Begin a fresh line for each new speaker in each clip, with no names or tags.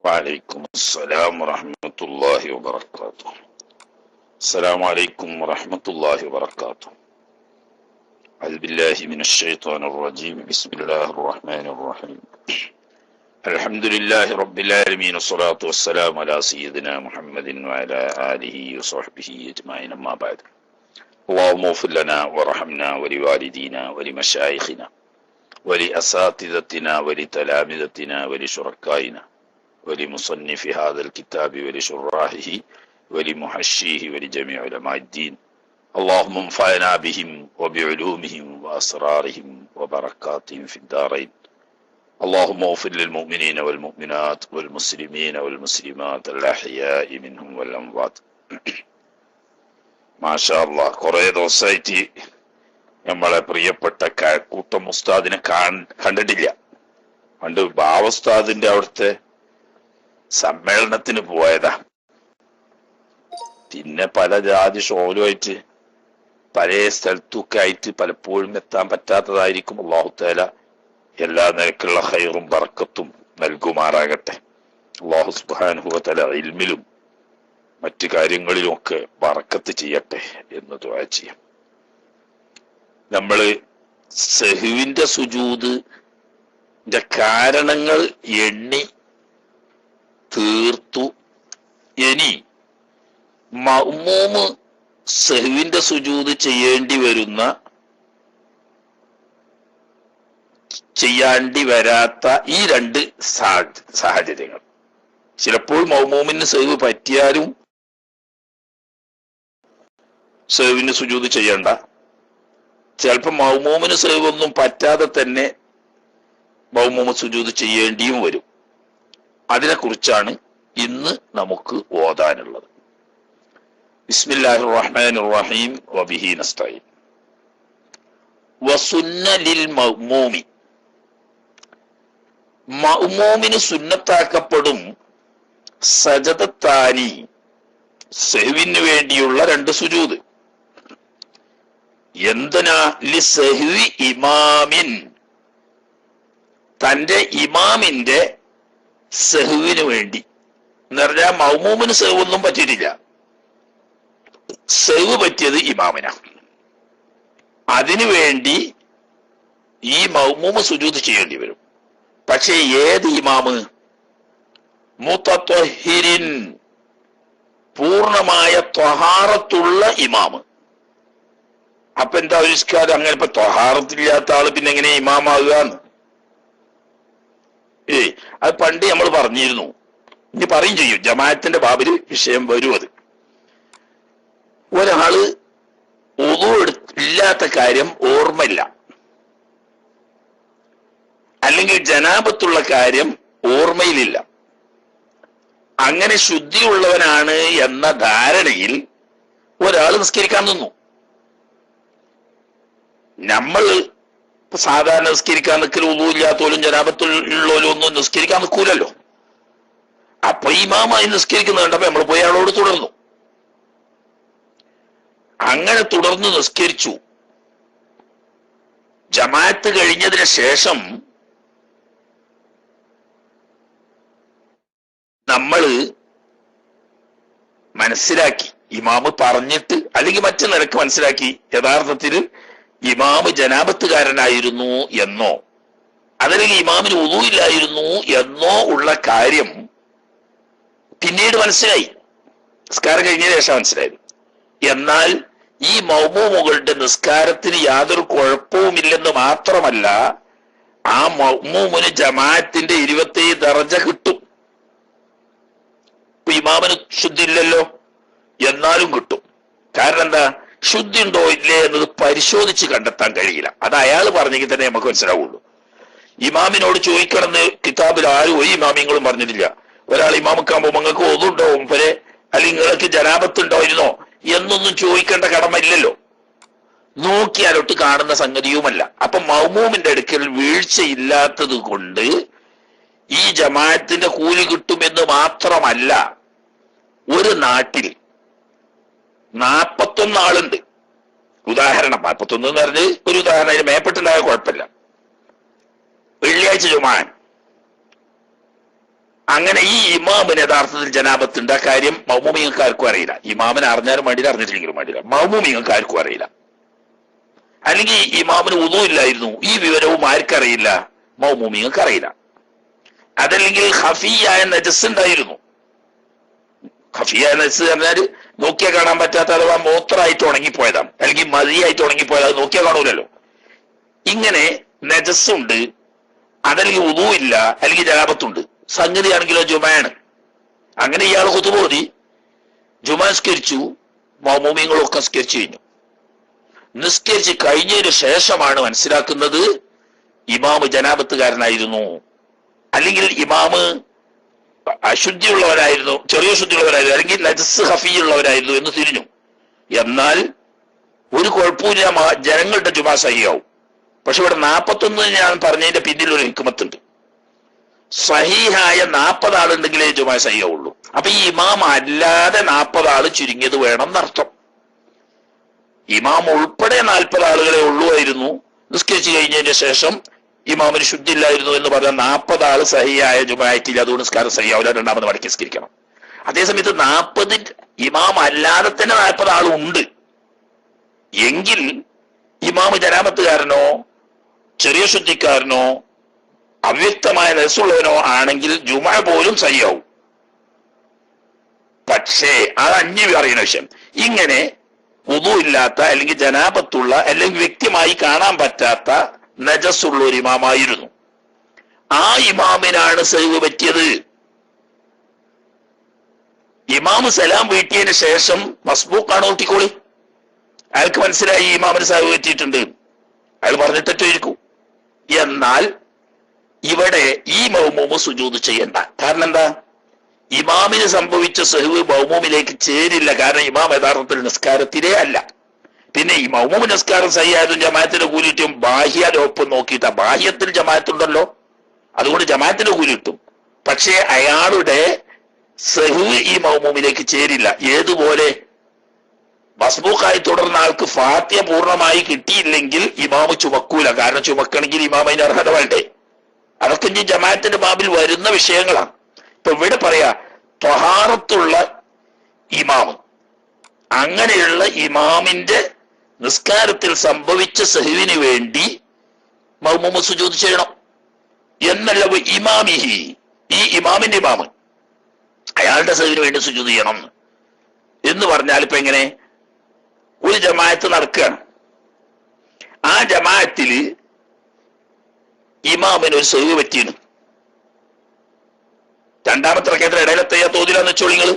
وعليكم السلام ورحمة الله وبركاته. السلام عليكم ورحمة الله وبركاته. أعوذ بالله من الشيطان الرجيم. بسم الله الرحمن الرحيم. الحمد لله رب العالمين، والصلاة والسلام على سيدنا محمد وعلى آله وصحبه أجمعين، أما بعد. اللهم اغفر لنا وارحمنا ولوالدينا ولمشايخنا ولأساتذتنا ولتلامذتنا ولشركائنا ولمصنف هذا الكتاب ولشراحه ولمحشيه ولجميع علماء الدين. اللهم انفعنا بهم وبعلومهم وأسرارهم وبركاتهم في الدارين. اللهم اغفر للمؤمنين والمؤمنات والمسلمين والمسلمات الأحياء منهم والأموات. മാഷാ അല്ലാഹ്, കുറെ ദിവസമായിട്ട് നമ്മളെ പ്രിയപ്പെട്ട കൂട്ടം ഉസ്താദിനെ കണ്ടിട്ടില്ല. പണ്ട് ബാവസ്താദിന്റെ അവിടുത്തെ സമ്മേളനത്തിന് പോയതാ. പിന്നെ പല ജാതി ഷോലുമായിട്ട് പല സ്ഥലത്തൊക്കെ ആയിട്ട് പലപ്പോഴും എത്താൻ പറ്റാത്തതായിരിക്കും. അല്ലാഹു തആല എല്ലാ നിലക്കുള്ള ഖൈറും ബറക്കത്തും നൽകുമാറാകട്ടെ. അല്ലാഹു സുബ്ഹാനഹു വ തആല ഇൽമിലും മറ്റു കാര്യങ്ങളിലുമൊക്കെ ബറക്കത്ത് ചെയ്യട്ടെ എന്ന് ദുആ ചെയ്യാം. നമ്മള് സഹ്വിന്റെ സുജൂദിന്റെ കാരണങ്ങൾ എണ്ണി തീർത്തു. ഇനി മഅ്മൂമ് സഹ്വിന്റെ സുജൂദ് ചെയ്യാണ്ടി വരാത്ത ഈ രണ്ട് സാഹചര്യങ്ങൾ. ചിലപ്പോൾ മഅ്മൂമിന് സഹ്വ് പറ്റിയാലും സഹ്വിന് സുജൂദ് ചെയ്യണ്ട. ചിലപ്പോൾ മഅ്മൂമിന് സഹ്വ് ഒന്നും പറ്റാതെ തന്നെ മഅ്മൂമ് സുജൂദ് ചെയ്യേണ്ടിയും വരും. അതിനെക്കുറിച്ചാണ് ഇന്ന് നമുക്ക് ഓതാനുള്ളത്. ബിസ്മില്ലാഹിർ റഹ്മാനിർ റഹീം വബിഹി നസ്തഈൻ. വസുന്ന ലിൽ മഅ്മൂമി, മഅ്മൂമിന് സുന്നത്താക്കപ്പെടും സജദത്താനി, സഹ്വിന് വേണ്ടിയുള്ള രണ്ട് സുജൂദ്. എന്തിനാ? ലിസഹ്വി ഇമാമിൻ, തന്റെ ഇമാമിന്റെ സഹ്വിന് വേണ്ടി. എന്ന് പറഞ്ഞാൽ മഅ്മൂമിന് സഹ്വ് ഒന്നും പറ്റിയിട്ടില്ല, സഹ്വ് പറ്റിയത് ഇമാമിനാ. അതിനു വേണ്ടി ഈ മഅ്മൂമ് സുജൂദ് ചെയ്യേണ്ടി വരും. പക്ഷേ ഏത് ഇമാമ്? മുതത്വഹിരിൻ, പൂർണമായ ത്വഹാറത്തുള്ള ഇമാമ്. അപ്പൊ എന്താ ആവിഷ്കാരം? അങ്ങനെ ഇപ്പൊ ത്വഹാറത്തില്ലാത്ത ആള് പിന്നെ എങ്ങനെ ഇമാമാകുകയെന്ന്? അത് പണ്ട് നമ്മൾ പറഞ്ഞിരുന്നു, ഇനി പറയും ചെയ്യും. ജമാഅത്തിന്റെ ബാബില് വിഷയം വരും. അത് ഒരാള് ഉളു ഇല്ലാത്ത കാര്യം ഓർമ്മയില്ല, അല്ലെങ്കിൽ ജനാബത്തുള്ള കാര്യം ഓർമ്മയിലില്ല, അങ്ങനെ ശുദ്ധിയുള്ളവനാണ് എന്ന ധാരണയിൽ ഒരാൾ നിസ്കരിക്കാൻ നിന്നു. നമ്മൾ സാധാരണ നിസ്കരിക്കാൻ നിൽക്കൽ ഉളു ഇല്ലാത്തോലും ജനാബത്തുള്ളവരും ഒന്നും നിസ്കരിക്കാൻ നിൽക്കൂലല്ലോ. അപ്പൊ ഇമാമായി നിസ്കരിക്കുന്നത് കണ്ടപ്പോ നമ്മൾ പോയി അയാളോട് തുടർന്നു. അങ്ങനെ തുടർന്ന് നിസ്കരിച്ചു. ജമാഅത്ത് കഴിഞ്ഞതിന് ശേഷം നമ്മള് മനസ്സിലാക്കി, ഇമാമ് പറഞ്ഞിട്ട് അല്ലെങ്കിൽ മറ്റു നിലക്ക് മനസ്സിലാക്കി, യഥാർത്ഥത്തിൽ ഇമാമ് ജനാബത്തുകാരനായിരുന്നു എന്നോ അതല്ലെങ്കിൽ ഇമാമിന് ഉളു ഇല്ലായിരുന്നു എന്നോ ഉള്ള കാര്യം പിന്നീട് മനസ്സിലായി, നിസ്കാരം കഴിഞ്ഞതിന് ശേഷം മനസ്സിലായത്. എന്നാൽ ഈ മഅ്മൂമുകളുടെ നിസ്കാരത്തിന് യാതൊരു കുഴപ്പവുമില്ലെന്ന് മാത്രമല്ല, ആ മഅ്മൂമിന് ജമാഅത്തിന്റെ 27 ദർജ കിട്ടും. ഇപ്പൊ ഇമാമിന് ശുദ്ധി ഇല്ലല്ലോ, എന്നാലും കിട്ടും. കാരണം എന്താ? ശുദ്ധി ഉണ്ടോ ഇല്ലേ എന്നത് പരിശോധിച്ച് കണ്ടെത്താൻ കഴിയില്ല. അത് അയാൾ പറഞ്ഞെങ്കിൽ തന്നെ നമുക്ക് മനസ്സിലാവുള്ളൂ. ഇമാമിനോട് ചോദിക്കണമെന്ന് കിതാബിൽ ആരും ഒരു ഇമാമിങ്ങളും പറഞ്ഞിട്ടില്ല. ഒരാൾ ഇമാമക്കാകുമ്പോ നിങ്ങൾക്ക് ഒന്നുണ്ടോ മുമ്പരെ, അല്ലെങ്കിൽ നിങ്ങൾക്ക് ജനാബത്തുണ്ടോയിരുന്നോ എന്നൊന്നും ചോദിക്കേണ്ട കടമ ഇല്ലല്ലോ. നോക്കിയാലൊട്ട് കാണുന്ന സംഗതിയുമല്ല. അപ്പൊ മഅ്മൂമിന്റെ അടുക്കൽ വീഴ്ചയില്ലാത്തത് കൊണ്ട് ഈ ജമാഅത്തിന്റെ കൂലി കിട്ടുമെന്ന് മാത്രമല്ല, ഒരു നാട്ടിൽ 41 ആളുണ്ട്. ഉദാഹരണം 41 എന്ന് പറഞ്ഞ് ഒരു ഉദാഹരണം, അതിന് മേപ്പെട്ടുണ്ടായ കുഴപ്പമില്ല. വെള്ളിയാഴ്ച ജുമാൻ അങ്ങനെ ഈ ഇമാമിന് യഥാർത്ഥത്തിൽ ജനാപത്തുണ്ട്. ആ കാര്യം മൗമൂമിങ്ങൾക്ക് ആർക്കും അറിയില്ല. ഇമാമിനെ അറിഞ്ഞാലും വേണ്ടില്ല, അറിഞ്ഞിട്ടില്ലെങ്കിലും വേണ്ടില്ല, മൗമൂമിങ്ങൾക്ക് ആർക്കും അറിയില്ല. അല്ലെങ്കിൽ ഇമാമിന് ഉദു ഇല്ലായിരുന്നു, ഈ വിവരവും ആർക്കറിയില്ല, മൗമൂമിങ്ങൾക്ക് അറിയില്ല. അതല്ലെങ്കിൽ ഖഫിയായ നജസ് ഉണ്ടായിരുന്നു. ഖഫിയായ നജസ് പറഞ്ഞാൽ നോക്കിയാൽ കാണാൻ പറ്റാത്ത, അഥവാ മൂത്രമായിട്ട് ഉണങ്ങിപ്പോയതാണ്, അല്ലെങ്കിൽ മതിയായിട്ട് ഉണങ്ങിപ്പോയത്, അത് നോക്കിയാൽ കാണൂലല്ലോ. ഇങ്ങനെ നജസ്സുണ്ട്, അതല്ലെങ്കിൽ ഉദു ഇല്ല, അല്ലെങ്കിൽ ജനാപത്തുണ്ട്. സംഗതിയാണെങ്കിലോ ജുമയാണ്. അങ്ങനെ ഇയാൾ ഖുതുബ് ജുമ നിസ്കരിച്ചു, മൗമൂമിങ്ങളൊക്കെ നിസ്കരിച്ചു കഴിഞ്ഞു. നിസ്കരിച്ച് കഴിഞ്ഞതിന് ശേഷമാണ് മനസ്സിലാക്കുന്നത് ഇമാമ് ജനാപത്തുകാരനായിരുന്നു, അല്ലെങ്കിൽ ഇമാമ് അശുദ്ധിയുള്ളവരായിരുന്നു, ചെറിയ ശുദ്ധിയുള്ളവരായിരുന്നു, അല്ലെങ്കിൽ നജസ് ഖഫിയുള്ളവരായിരുന്നു എന്ന് തിരിഞ്ഞു. എന്നാൽ ഒരു കുഴപ്പമില്ല, ജനങ്ങളുടെ ജുമാ സഹിയാവും. പക്ഷെ ഇവിടെ 41 ഞാൻ പറഞ്ഞതിന്റെ പിന്നിൽ ഒരു ഹിക്മത്തുണ്ട്. സഹീഹായ 40 ആളുണ്ടെങ്കിലേ ജുമാ സഹിയാവുള്ളൂ. അപ്പൊ ഈ ഇമാം അല്ലാതെ 40 ആള് ചുരുങ്ങിയത് വേണം എന്നർത്ഥം. ഇമാം ഉൾപ്പെടെ 40 ആളുകളെ ഉള്ളുവായിരുന്നു. നിസ്കരിച്ചു കഴിഞ്ഞതിന് ശേഷം ഇമാമിന് ശുദ്ധിയില്ലായിരുന്നു എന്ന് പറഞ്ഞാൽ 40 ആള് സഹിയായ ജുമായറ്റിൽ, അതുകൊണ്ട് നിസ്കാരം സഹിയാവില്ല, രണ്ടാമത് മടക്കി നിസ്കരിക്കണം. അതേസമയത്ത് 40 ഇമാം അല്ലാതെ തന്നെ 40 ആളുണ്ട് എങ്കിൽ ഇമാമ് ജനാപത്തുകാരനോ ചെറിയ ശുദ്ധിക്കാരനോ അവ്യക്തമായ നജസ്സുള്ളവനോ ആണെങ്കിൽ ജുമാ പോലും സഹിയാവും. പക്ഷേ അത് അന്യം അറിയുന്ന വിഷയം. ഇങ്ങനെ വുദു ഇല്ലാത്ത, അല്ലെങ്കിൽ ജനാപത്തുള്ള, അല്ലെങ്കിൽ വ്യക്തമായി കാണാൻ പറ്റാത്ത നജസ്സുള്ള ഒരു ഇമാമായിരുന്നു. ആ ഇമാമിനാണ് സഹവ് പറ്റിയത്. ഇമാമ് സലാം വീട്ടിയതിന് ശേഷം മസ്ബൂക്കാണ് ഊട്ടിക്കോളി. അയാൾക്ക് മനസ്സിലായി ഈ ഇമാമിന് സഹവ് പറ്റിയിട്ടുണ്ട്, അയാൾ പറഞ്ഞിട്ടായിരിക്കും. എന്നാൽ ഇവിടെ ഈ മൗമൂമ് സുജൂദ് ചെയ്യണ്ട. കാരണം എന്താ? ഇമാമിന് സംഭവിച്ച സഹവ് മൗമൂമിലേക്ക് ചേരില്ല. കാരണം ഇമാം യഥാർത്ഥത്തിൽ നിസ്കാരത്തിലേ അല്ല. പിന്നെ ഈ മൗമൂമ് നിസ്കാരം സഹിയായതും ജമാഅത്തിന്റെ കൂലി കിട്ടും ബാഹ്യലോപ്പം നോക്കിയിട്ടാ. ബാഹ്യത്തിൽ ജമാഅത്തുണ്ടല്ലോ, അതുകൊണ്ട് ജമാഅത്തിന്റെ കൂലി കിട്ടും. പക്ഷേ അയാളുടെ സഹവ് ഈ മൗമൂമിലേക്ക് ചേരില്ല. ഏതുപോലെ മസ്ബൂഖായി തുടർന്ന ആൾക്ക് ഫാത്തിഹ പൂർണ്ണമായി കിട്ടിയില്ലെങ്കിൽ ഇമാമ് ചുമക്കൂല. കാരണം ചുമക്കണമെങ്കിൽ ഇമാം അതിന് അർഹത വേണ്ടേ. അതൊക്കെ ഇനി ജമാഅത്തിന്റെ ബാബിൽ വരുന്ന വിഷയങ്ങളാണ്. ഇപ്പൊ ഇവിടെ പറയാ ത്വഹാറത്തുള്ള ഇമാമ്, അങ്ങനെയുള്ള ഇമാമിന്റെ നിസ്കാരത്തിൽ സംഭവിച്ച സഹവിന് വേണ്ടി മൗമൂമ് സുജൂദ് ചെയ്യണം എന്നല്ല. ഇമാമിഹി, ഈ ഇമാമിന്റെ ഇമാമ് അയാളുടെ സഹവിന് വേണ്ടി സുജൂദ് ചെയ്യണം എന്ന് പറഞ്ഞാൽ ഇപ്പൊ എങ്ങനെ? ഒരു ജമാഅത്ത് നടക്കുകയാണ്, ആ ജമാഅത്തില് ഇമാമിന് ഒരു സഹവ് പറ്റിയാണ്. രണ്ടാമത്തെ റക്അത്തിൽ ഇടയിലെത്തിയ തോതിലാന്ന് വെച്ചോളി നിങ്ങള്.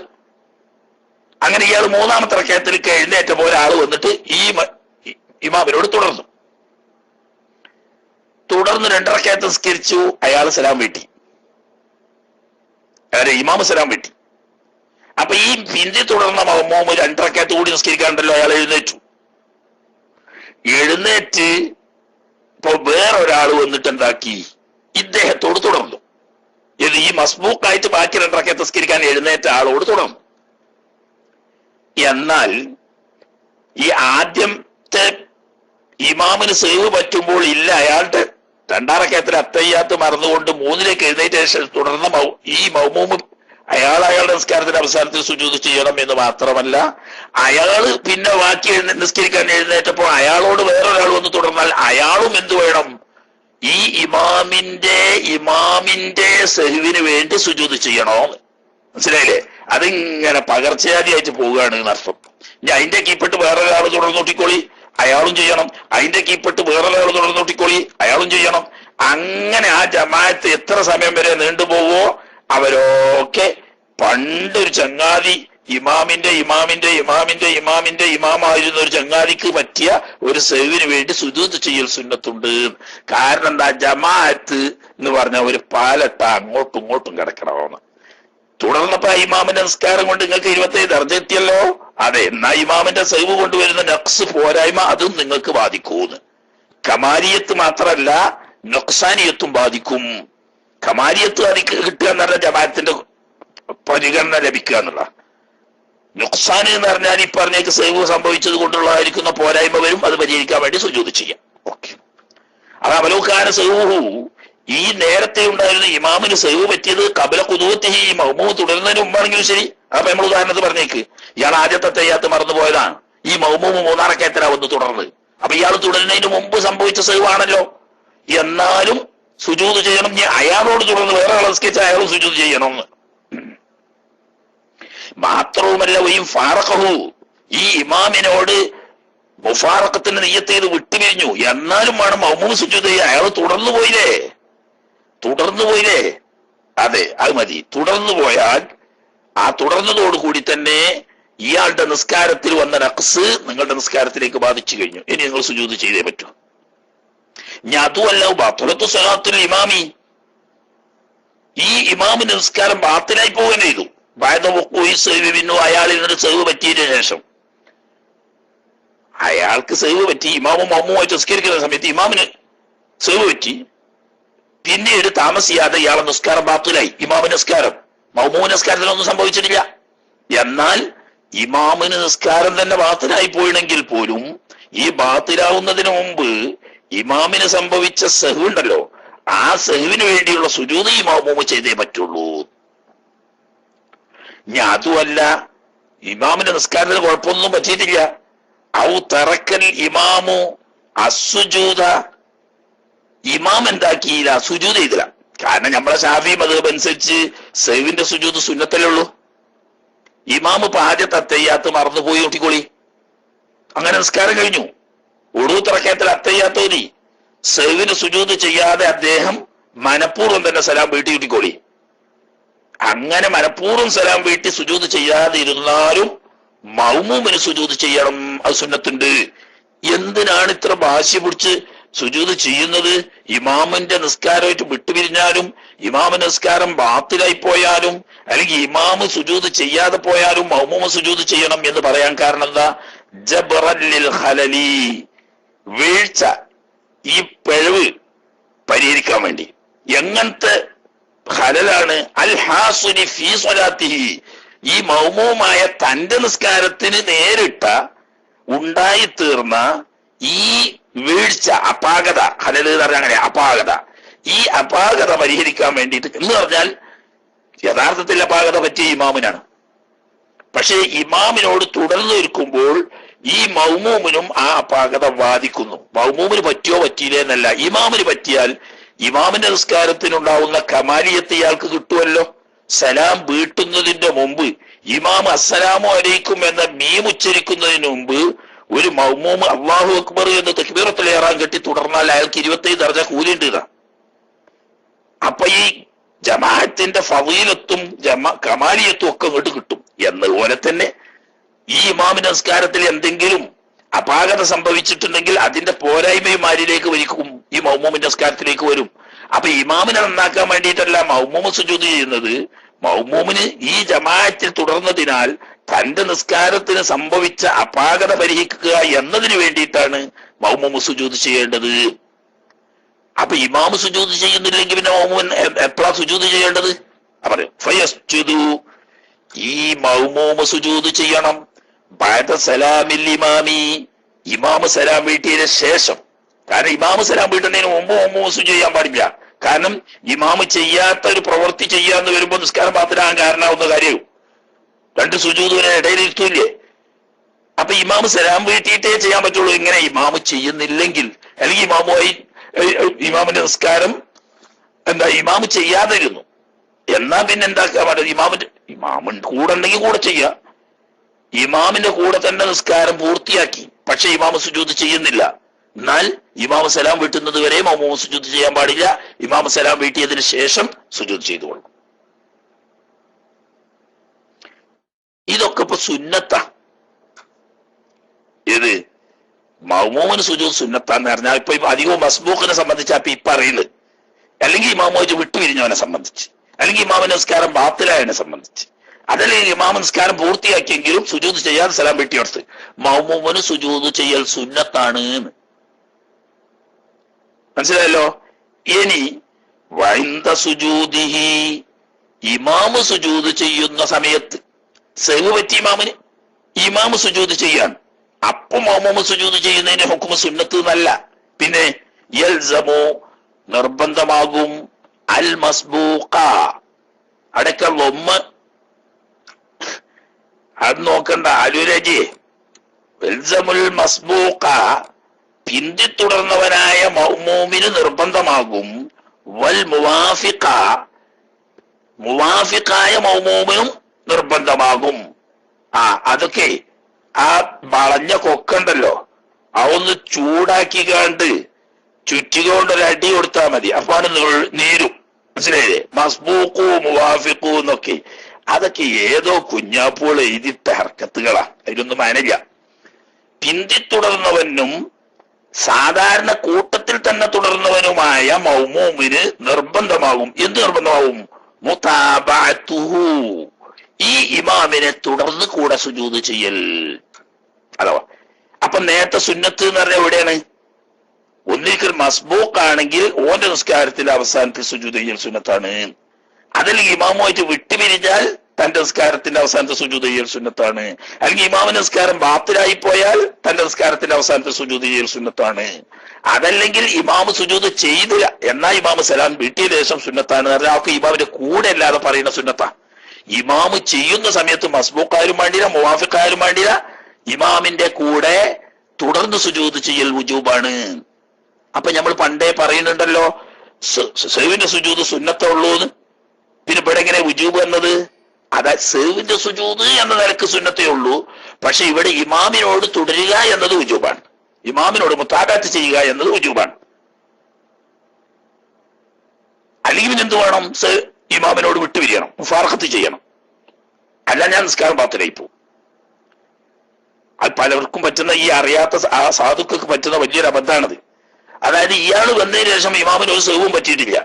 അങ്ങനെ ഇയാൾ മൂന്നാമത്തെ റക്അത്തിലേക്ക് എഴുന്നേറ്റ പോലെ ആള് വന്നിട്ട് ഈ ഇമാമിനോട് തുടർന്നു 2 റക്അത്ത് നിസ്കരിച്ചു. അയാൾ സലാം വീട്ടി, ഇമാമ് സലാം വീട്ടി. അപ്പൊ ഈ പിന്തി തുടർന്ന മൗമൂമ് 2 റക്അത്ത് കൂടി നിസ്കരിക്കാണ്ടല്ലോ. അയാൾ എഴുന്നേറ്റ് ഇപ്പൊ വേറൊരാൾ വന്നിട്ട് എന്താക്കി, ഇദ്ദേഹത്തോട് തുടർന്നു. ഇത് ഈ മസ്ബൂക്കായിട്ട് ബാക്കി 2 റക്അത്ത് നിസ്കരിക്കാൻ എഴുന്നേറ്റ ആളോട് തുടർന്നു. എന്നാൽ ഈ ആദ്യത്തെ ഇമാമിന് സേവ് പറ്റുമ്പോൾ ഇല്ല, അയാളുടെ 2 റക്അത്തിൽ അത്തയ്യാത്ത് മറന്നുകൊണ്ട് 3ലേക്ക് എഴുന്നേറ്റ ശേഷം തുടർന്ന ഈ മൗമൂമ് അയാളുടെ നിസ്കാരത്തിന്റെ അവസാനത്തിൽ സുജൂദ് ചെയ്യണം എന്ന് മാത്രമല്ല, അയാള് പിന്നെ ബാക്കി നിസ്കരിക്കാൻ എഴുന്നേറ്റപ്പോൾ അയാളോട് വേറൊരാൾ വന്ന് തുടർന്നാൽ അയാളും എന്ത് വേണം? ഈ ഇമാമിന്റെ സഹവിന് വേണ്ടി സുജൂദ് ചെയ്യണോ? മനസ്സിലായില്ലേ? അതിങ്ങനെ പകർച്ചവ്യാധിയായിട്ട് പോവുകയാണ് എന്നർത്ഥം. ഇനി അതിന്റെ കീപ്പെട്ട് വേറൊരാൾ തുടർന്നോട്ടിക്കോളി, അയാളും ചെയ്യണം. അതിന്റെ കീപ്പെട്ട് വേറൊരാൾ തുടർന്നോട്ടിക്കോളി, അയാളും ചെയ്യണം. അങ്ങനെ ആ ജമാഅത്ത് എത്ര സമയം വരെ നീണ്ടുപോവോ അവരൊക്കെ പണ്ടൊരു ചങ്ങാതി ഇമാമിന്റെ ഇമാമായിരുന്ന ഒരു ചങ്ങാതിക്ക് പറ്റിയ ഒരു സഹവിന് വേണ്ടി സുജൂദ് ചെയ്യൽ സുന്നത്തുണ്ട്. കാരണം എന്താ? ജമാഅത്ത് എന്ന് പറഞ്ഞ ഒരു പാലട്ട അങ്ങോട്ടും ഇങ്ങോട്ടും കിടക്കണമെന്ന്. തുടർന്നപ്പോ ഇമാമിന്റെ നിസ്കാരം കൊണ്ട് നിങ്ങൾക്ക് 27 ദർജ എത്തിയല്ലോ. അതെ, എന്നാ ഇമാമിന്റെ സഹവ് കൊണ്ടുവരുന്ന നഖ്സ് പോരായ്മ അതും നിങ്ങൾക്ക് ബാധിക്കൂന്ന്. കമാലിയത്ത് മാത്രല്ല നൊക്സാനിയത്തും ബാധിക്കും. കമാലിയത്ത് കിട്ടുക എന്ന് പറഞ്ഞാൽ ജമാഅത്തിന്റെ പരിഗണന ലഭിക്കുക എന്നുള്ള. നുക്സാൻ എന്ന് പറഞ്ഞാൽ ഈ പറഞ്ഞേക്ക് സേവ് സംഭവിച്ചത് കൊണ്ടുള്ളതായിരിക്കുന്ന പോരായ്മ വരും, അത് പരിഹരിക്കാൻ വേണ്ടി സുജൂദ് ചെയ്യാം. ഓക്കെ, അത് അവലോകാന സേവു ഈ നേരത്തെ ഉണ്ടായിരുന്ന ഇമാമിന് സഹവ് പറ്റിയത് കബല കുതുവത്തി ഈ മൗമൂമ് തുടരുന്നതിന് മുമ്പാണെങ്കിലും ശരി. അപ്പൊ നമ്മൾ ഉദാഹരണത്തിന് പറഞ്ഞേക്ക്, ഇയാൾ ആദ്യത്തെ തയ്യാത്ത് മറന്നുപോയതാണ്, ഈ മൗമൂമ് 3 റക്അത്തിലാ വന്ന് തുടർന്ന്, അപ്പൊ ഇയാൾ തുടരുന്നതിന് മുമ്പ് സംഭവിച്ച സഹവാണല്ലോ. എന്നാലും സുജൂദ് ചെയ്യണം. അയാളോട് തുടർന്ന് വേറെ ആളെ നിസ്കരിച്ച അയാളും സുജൂദ് ചെയ്യണമെന്ന്. മാത്രവുമല്ല വയും ഫാറഖഹു, ഈ ഇമാമിനോട് മുഫാറഖത്തിന് നിയ്യത്ത് ചെയ്ത് വിട്ടുപിരിഞ്ഞു, എന്നാലും വേണം മൗമൂമ് സുജൂദ് ചെയ്യാൻ. അയാൾ തുടർന്നു പോയില്ലേ. അതെ, അത് മതി. തുടർന്നു പോയാൽ ആ തുടർന്നതോടുകൂടി തന്നെ ഇയാളുടെ നിസ്കാരത്തിൽ വന്ന നഖ്സ് നിങ്ങളുടെ നിസ്കാരത്തിലേക്ക് ബാധിച്ചു കഴിഞ്ഞു. ഇനി നിങ്ങൾ സുജൂദ് ചെയ്തേ പറ്റൂ. ഇനി അതുമല്ല ബത്വലത്തു സ്വലാത്തുൽ ഇമാമി, ഈ ഇമാമിന്റെ നിസ്കാരം ബാത്തിലായി പോവുകയും ചെയ്തു. അയാളിൽ നിന്ന് സഹവ് പറ്റിയതിനു ശേഷം, അയാൾക്ക് സഹവ് പറ്റി, ഇമാമും മൗമൂമായിട്ട് നിസ്കരിക്കുന്ന സമയത്ത് ഇമാമിന് സഹവ് പറ്റി, പിന്നീട് താമസിയാതെ ഇയാളെ നിസ്കാരം ബാത്തിലായി. ഇമാമിന് നിസ്കാരം, മൗമൂമിന് നിസ്കാരത്തിനൊന്നും സംഭവിച്ചിട്ടില്ല. എന്നാൽ ഇമാമിന് നിസ്കാരം തന്നെ ബാത്തിലായി പോയിണെങ്കിൽ പോലും ഈ ബാത്തിലാവുന്നതിന് മുമ്പ് ഇമാമിന് സംഭവിച്ച സഹവ് ഉണ്ടല്ലോ, ആ സഹവിന് വേണ്ടിയുള്ള സുജൂദ് ഈ മൗമൂമ് ചെയ്തേ പറ്റുള്ളൂ. ഇനി അതുമല്ല, ഇമാമിന്റെ നിസ്കാരത്തിന് കുഴപ്പമൊന്നും പറ്റിയിട്ടില്ല. ഔ തറക്കൽ ഇമാമു അസുജൂദ, ഇമാം എന്താക്കിയില്ല, സുജൂദ് ചെയ്തില്ല. കാരണം നമ്മളെ ഷാഫി മദ്ഹബ് അനുസരിച്ച് സഹവിന്റെ സുജൂദ് സുന്നത്തല്ലേ ഉള്ളൂ. ഇമാമ് ആദ്യത്തെ അത്തയ്യാത്ത് മറന്നുപോയി ഊട്ടിക്കോളി, അങ്ങനെ നിസ്കാരം കഴിഞ്ഞു. ഉടൂത്ത് റക്അത്തിൽ അത്തയ്യാത്ത് ഓതി, സഹവിന് സുജൂദ് ചെയ്യാതെ അദ്ദേഹം മനഃപൂർവ്വം തന്നെ സലാം വീട്ടി ഊട്ടിക്കോളി. അങ്ങനെ മനഃപൂർവ്വം സലാം വീട്ടി സുജൂദ് ചെയ്യാതെ ഇരുന്നാലും മൗമൂമിന് സുജൂദ് ചെയ്യണം, അത് സുന്നത്തുണ്ട്. എന്തിനാണ് ഇത്ര ഭാഷ്യ പിടിച്ച് സുജൂദ് ചെയ്യുന്നത്? ഇമാമിന്റെ നിസ്കാരമായിട്ട് വിട്ടുപിരിഞ്ഞാലും, ഇമാമിന്റെ നിസ്കാരം ബാത്തിലായി പോയാലും, അല്ലെങ്കിൽ ഇമാമ് സുജൂദ് ചെയ്യാതെ പോയാലും മൗമൂമ് സുജൂദ് ചെയ്യണം എന്ന് പറയാൻ കാരണം എന്താ? ജബ്റൽ ഖലലി, വീഴ്ച, ഈ പിഴവ് പരിഹരിക്കാൻ വേണ്ടി. എങ്ങനത്തെ ഖലലാണ്? അൽ ഹാസുനി ഫീ സ്വലാത്തിഹി, ഈ മൗമൂമായ തന്റെ നിസ്കാരത്തിന് നേരിട്ട ഉണ്ടായിത്തീർന്ന ഈ വീഴ്ച, അപാകത, ഖലൽ എന്ന് പറഞ്ഞാൽ അങ്ങനെ അപാകത, ഈ അപാകത പരിഹരിക്കാൻ വേണ്ടിയിട്ട്, എന്ന് പറഞ്ഞാൽ യഥാർത്ഥത്തിൽ അപാകത പറ്റിയ ഇമാമിനാണ്. പക്ഷേ ഇമാമിനോട് തുടർന്നു നിൽക്കുമ്പോൾ ഈ മൗമൂമിനും ആ അപാകത ബാധിക്കുന്നു. മൗമൂമിന് പറ്റിയോ പറ്റിയില്ലേ എന്നല്ല, ഇമാമിന് പറ്റിയാൽ ഇമാമിന്റെ നിസ്കാരത്തിനുണ്ടാവുന്ന കമാലിയത്ത് ഇയാൾക്ക് കിട്ടുമല്ലോ. സലാം വീട്ടുന്നതിന്റെ മുമ്പ് ഇമാം അസ്സലാമു അലൈക്കും എന്ന മീം ഉച്ചരിക്കുന്നതിന് മുമ്പ് ഒരു മൗമൂമ് അല്ലാഹു അക്ബർ എന്ന് തക്ബീറത്തുൽ ഇഹ്റാം കെട്ടി തുടർന്നാൽ അയാൾക്ക് 27 ദർജ കൂലിണ്ട്. അപ്പൊ ഈ ജമാഅത്തിന്റെ ഫളീലത്തും കമാലിയത്തും ഒക്കെ ഇങ്ങോട്ട് കിട്ടും. എന്നതുപോലെ തന്നെ ഈ ഇമാമിന്റെ നിസ്കാരത്തിൽ എന്തെങ്കിലും അപാകത സംഭവിച്ചിട്ടുണ്ടെങ്കിൽ അതിന്റെ പോരായ്മയും ആരിലേക്ക് വലിക്കും? ഈ മൗമൂമിന്റെ നിസ്കാരത്തിലേക്ക് വരും. അപ്പൊ ഇമാമിനെ നന്നാക്കാൻ വേണ്ടിയിട്ടല്ല മൗമൂമ് സുജൂദ് ചെയ്യുന്നത്. മൗമൂമിന് ഈ ജമാഅത്തിൽ തുടർന്നതിനാൽ തന്റെ നിസ്കാരത്തിന് സംഭവിച്ച അപാകത പരിഹരിക്കുക എന്നതിന് വേണ്ടിയിട്ടാണ് മൗമൂമ് സുജൂദ് ചെയ്യേണ്ടത്. അപ്പൊ ഇമാമ് സുജൂദ് ചെയ്യുന്നില്ലെങ്കിൽ പിന്നെ മൗമൂമൻ എപ്പോഴാ സുജൂദ് ചെയ്യേണ്ടത്? ഫയസ്ജുദു, ഈ മൗമൂമ് സുജൂദ് ചെയ്യണം. ബഅദ സലാമിൽ ഇമാമി, ഇമാമ് സലാം വീട്ടിയതിന് ശേഷം. കാരണം ഇമാമ് സലാം വീട്ടുന്നതിന് മുമ്പ് മൗമൂമ് സുജൂദ് ചെയ്യാൻ പാടില്ല. കാരണം ഇമാമ് ചെയ്യാത്ത ഒരു പ്രവൃത്തി ചെയ്യാന്ന് വരുമ്പോൾ നിസ്കാരം ബാത്തിലാകാൻ കാരണമാവുന്ന കാര്യവും. 2 സുജൂദിനെ ഇടയിലിരുത്തൂല്ലേ? അപ്പൊ ഇമാമ് സലാം വീട്ടിയിട്ടേ ചെയ്യാൻ പറ്റുള്ളൂ. ഇങ്ങനെ ഇമാമ് ചെയ്യുന്നില്ലെങ്കിൽ, അല്ലെങ്കിൽ ഇമാമിന്റെ നിസ്കാരം ഇമാമ് ചെയ്യാതെ ഇരുന്നു, എന്നാ പിന്നെ എന്താക്കാൻ പാടില്ല? ഇമാമിന്റെ കൂടെ ഉണ്ടെങ്കിൽ കൂടെ ചെയ്യുക. ഇമാമിന്റെ കൂടെ തന്നെ നിസ്കാരം പൂർത്തിയാക്കി, പക്ഷെ ഇമാമ് സുജൂദ് ചെയ്യുന്നില്ല, എന്നാൽ ഇമാമ് സലാം വീട്ടുന്നത് വരെ മൗമൂമ് സുജൂദ് ചെയ്യാൻ പാടില്ല. ഇമാമ് സലാം വീട്ടിയതിന് ശേഷം സുജൂദ് ചെയ്തുകൊള്ളും. ഇതൊക്കെ ഇപ്പൊ സുന്നത്താ. ഏത് മൗമൂമിന് സുജൂദ് സുന്നത്താന്ന് പറഞ്ഞാൽ ഇപ്പൊ അധികവും മസ്ബൂഖിനെ സംബന്ധിച്ചാ ഇപ്പൊ അറിയുന്നത്, അല്ലെങ്കിൽ ഇമാമുമായിട്ട് വിട്ടുപിരിഞ്ഞവനെ സംബന്ധിച്ച്, അല്ലെങ്കിൽ ഇമാമിന്റെ നിസ്കാരം ബാത്തിലായതിനെ സംബന്ധിച്ച്, അതല്ലെങ്കിൽ ഇമാമ നിസ്കാരം പൂർത്തിയാക്കിയെങ്കിലും സുജൂദ് ചെയ്യാൻ സലാം വെട്ടിയെടുത്ത്. മൗമൂമിന് സുജൂദ് ചെയ്യൽ സുന്നത്താണ്. മനസ്സിലായല്ലോ? ഇനി വൈന്ദ സുജൂദിഹി, ഇമാമ് സുജൂദ് ചെയ്യുന്ന സമയത്ത് സഹവ് പറ്റി ഇമാമ് സുജൂദ് ചെയ്യാൻ, അപ്പൊ മൗമൂമ് സുജൂദ് ചെയ്യുന്നതിന് ഹുക്മ് സുന്നത്ത് എന്നല്ല. പിന്നെ യൽസമു നിർബന്ധമാകും. അൽ മസ്ബൂഖ അടക്ക ലൊമ്മ് അത് നോക്കണ്ട. അലുരജി ഇൽസമുൽ മസ്ബൂഖ പിന്തിത്തുടർന്നവനായ മൗമൂമിന് നിർബന്ധമാകും. വൽ മുവാഫിഖ മുവാഫിഖായ മൗമൂമിനും നിർബന്ധമാകും. അതൊക്കെ ആ വളഞ്ഞ കൊക്കുണ്ടല്ലോ അതൊന്ന് ചൂടാക്കിക്കാണ്ട് ചുറ്റിക കൊണ്ടൊരടി കൊടുത്താൽ മതി. അപ്പൊ അത് നീരും. മനസ്സിലായില്ലേ? മസ്ബൂഖു മുവാഫിഖു എന്നൊക്കെ അതൊക്കെ ഏതോ കുഞ്ഞാപ്പുകൾ എഴുതിയിട്ട ഹർക്കത്തുകളാ. അതിലൊന്നും മനയില്ല. പിന്തിത്തുടർന്നവനും സാധാരണ കൂട്ടത്തിൽ തന്നെ തുടർന്നവനുമായ മൗമൂമിന് നിർബന്ധമാകും. എന്ത് നിർബന്ധമാകും? മുതാബഅതുഹു ഈ ഇമാമിനെ തുടർന്ന് കൂടെ സുജൂദ് ചെയ്യൽ. അഥവാ അപ്പൊ നേരത്തെ സുന്നത്ത് എന്ന് പറഞ്ഞാൽ എവിടെയാണ്? ഒന്നിക്കൽ മസ്ബൂഖ് ആണെങ്കിൽ ഓന്റെ നിസ്കാരത്തിന്റെ അവസാനത്തിൽ സുജൂദ് ചെയ്യൽ സുന്നത്താണ്. അതല്ലെങ്കിൽ ഇമാമുമായിട്ട് വിട്ടുപിരിഞ്ഞാൽ തന്റെ നിസ്കാരത്തിന്റെ അവസാനത്തെ സുജൂദ് ചെയ്യൽ സുന്നത്താണ്. അല്ലെങ്കിൽ ഇമാമിന്റെ നിസ്കാരം ബാത്തിലായി പോയാൽ തന്റെ നിസ്കാരത്തിന്റെ അവസാനത്തെ സുജൂദ് ചെയ്യൽ സുന്നത്താണ്. അതല്ലെങ്കിൽ ഇമാമ് സുജൂദ് ചെയ്തില്ല എന്നാ ഇമാമ് സലാം വീട്ടിയ ശേഷം സുന്നത്താണ് പറഞ്ഞാൽ അവർക്ക് ഇമാമിന്റെ കൂടെ അല്ലാതെ പറയുന്ന സുന്നത്താ. ഇമാമ് ചെയ്യുന്ന സമയത്ത് മസ്ബൂഖായാലും വേണ്ടില്ല മുവാഫിഖായാലും വേണ്ടില്ല ഇമാമിന്റെ കൂടെ തുടർന്ന് സുജൂദ് ചെയ്യൽ വുജൂബാണ്. അപ്പൊ നമ്മൾ പണ്ടേ പറയുന്നുണ്ടല്ലോ സഹ്വിന്റെ സുജൂദ് സുന്നത്തേ ഉള്ളൂന്ന്. പിന്നെ ഇവിടെ എങ്ങനെ വുജൂബ് എന്നത്? അതാ സഹ്വിന്റെ സുജൂദ് എന്ന നിലക്ക് സുന്നത്തേ ഉള്ളൂ. പക്ഷെ ഇവിടെ ഇമാമിനോട് തുടരുക എന്നത് വുജൂബാണ്. ഇമാമിനോട് മുതാബഅത്ത് ചെയ്യുക എന്നത് വുജൂബാണ്. അല്ലെങ്കിൽ പിന്നെ എന്ത് വേണം? ഇമാമിനോട് വിട്ടുപിരിയണം, മുഫാറഖത്ത് ചെയ്യണം. അല്ല ഞാൻ നിസ്കാരം ബാത്തിലായി പോകും. അത് പലർക്കും പറ്റുന്ന ഈ അറിയാത്ത ആ സാധുക്കൾക്ക് പറ്റുന്ന വലിയൊരു അബദ്ധാണത്. അതായത് ഇയാൾ വന്നതിന് ശേഷം ഇമാമിന് ഒരു സഹവും പറ്റിയിട്ടില്ല.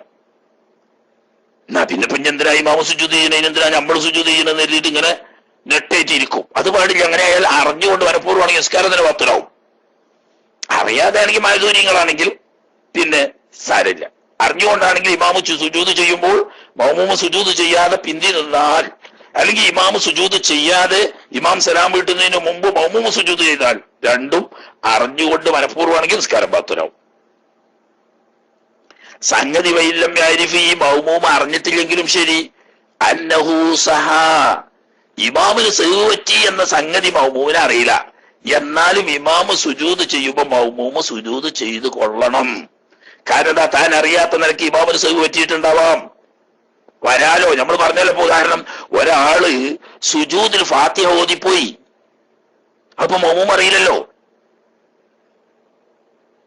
എന്നാ പിന്നെ എന്തിനാ ഇമാമ് സുജൂദ് ചെയ്യുന്നതിന് എന്തിനാ നമ്മൾ സുജൂദ് ചെയ്യുന്നതെന്ന് എഴുതിയിട്ട് ഇങ്ങനെ നെട്ടേറ്റിരിക്കും. അത് പാടില്ല. അങ്ങനെ അയാൾ അറിഞ്ഞുകൊണ്ട് മനഃപൂർവ്വമാണെങ്കിൽ നിസ്കാരം തന്നെ ബാത്തിലാവും. അറിയാതെ ആണെങ്കിൽ മഅ്ദൂരീങ്ങളാണെങ്കിൽ പിന്നെ സാരമില്ല. അറിഞ്ഞുകൊണ്ടാണെങ്കിൽ ഇമാമ് സുജൂദ് ചെയ്യുമ്പോൾ മൗമൂമ് സുജൂദ് ചെയ്യാതെ പിന്തി നിന്നാൽ, അല്ലെങ്കിൽ ഇമാമ് സുജൂദ് ചെയ്യാതെ ഇമാം സലാം വീട്ടുന്നതിന് മുമ്പ് മൗമൂമ് സുജൂദ് ചെയ്താൽ, രണ്ടും അറിഞ്ഞുകൊണ്ട് മനഃപൂർവ്വമാണെങ്കിൽ നിസ്കാരം ബാത്തിലാവും. സംഗതി വൈലം യഅരിഫി മൗമൂമ് അറിഞ്ഞിട്ടില്ലെങ്കിലും ശരി അന്നഹു സഹാ ഇമാമിന് സഹവ് പറ്റി എന്ന സംഗതി മൗമൂമിനെ അറിയില്ല. എന്നാലും ഇമാമ് സുജൂദ് ചെയ്യുമ്പോൾ മൗമൂമ് സുജൂദ് ചെയ്ത് കൊള്ളണം. കാരണം താൻ അറിയാത്ത നിലയ്ക്ക് ഇമാമിന് സഹവ് പറ്റിയിട്ടുണ്ടാവാം. വരാലോ. നമ്മൾ പറഞ്ഞല്ലോ ഇപ്പൊ ഉദാഹരണം, ഒരാള് സുജൂദിൽ ഫാത്തിഹ ഓതിപ്പോയി. അപ്പൊ മൗമൂം അറിയില്ലല്ലോ.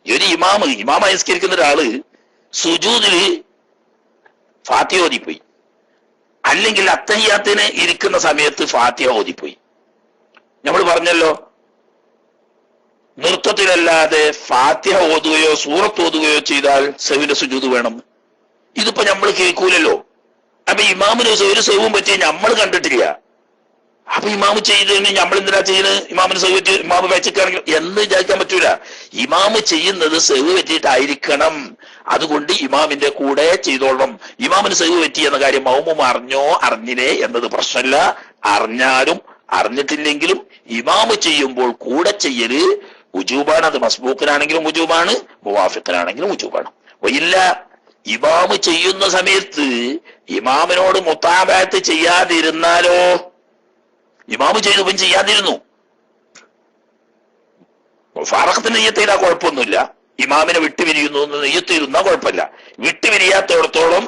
ഒരു ഇമാമ നിസ്കരിക്കുന്ന ഒരാള് സുജൂദില് ഫാത്തിഹ ഓതിപ്പോയി, അല്ലെങ്കിൽ അത്തഹിയ്യാത്തിന് ഇരിക്കുന്ന സമയത്ത് ഫാത്തിഹ ഓതിപ്പോയി. നമ്മൾ പറഞ്ഞല്ലോ നൃത്തത്തിലല്ലാതെ ഫാത്തിഹ ഓതുകയോ സൂറത്ത് ഓതുകയോ ചെയ്താൽ സഹ്വിന്റെ സുജൂദ് വേണം. ഇതിപ്പോ നമ്മൾ കേൾക്കൂലല്ലോ. അപ്പൊ ഇമാമിന് ഒരു സഹവും പറ്റിയ നമ്മൾ കണ്ടിട്ടില്ല. അപ്പൊ ഇമാമ് ചെയ്തതിന് നമ്മൾ എന്തിനാ ചെയ്യുന്നത്? ഇമാമിന് സഹവ് പറ്റി ഇമാമ് വെച്ചിട്ടാണെങ്കിൽ എന്ന് വിചാരിക്കാൻ പറ്റൂല. ഇമാമ് ചെയ്യുന്നത് സഹവ് പറ്റിയിട്ടായിരിക്കണം. അതുകൊണ്ട് ഇമാമിന്റെ കൂടെ ചെയ്തോളണം. ഇമാമിന് സഹവ് പറ്റി എന്ന കാര്യം മൗമൂം അറിഞ്ഞോ അറിഞ്ഞില്ലേ എന്നത് പ്രശ്നമല്ല. അറിഞ്ഞാലും അറിഞ്ഞിട്ടില്ലെങ്കിലും ഇമാമ് ചെയ്യുമ്പോൾ കൂടെ ചെയ്യല് വുജൂബാണ്. അത് മസ്ബൂഖിനാണെങ്കിലും വുജൂബാണ്, മുവാഫിഖിനാണെങ്കിലും വുജൂബാണ്. ഇല്ല ഇമാമ് ചെയ്യുന്ന സമയത്ത് ഇമാമിനോട് മുതാബഅത്ത് ചെയ്യാതിരുന്നാലോ? ഇമാമ് ചെയ്തപ്പം ചെയ്യാതിരുന്നു, മുഫാറഖത്തിന്റെ നിയ്യത്ത് ചെയ്താൽ കുഴപ്പമൊന്നുമില്ല. ഇമാമിനെ വിട്ടുപിരിയുന്നു എന്ന് നിയ്യത്ത് ചെയ്താൽ കുഴപ്പമില്ല. വിട്ടുപിരിയാത്തിടത്തോളം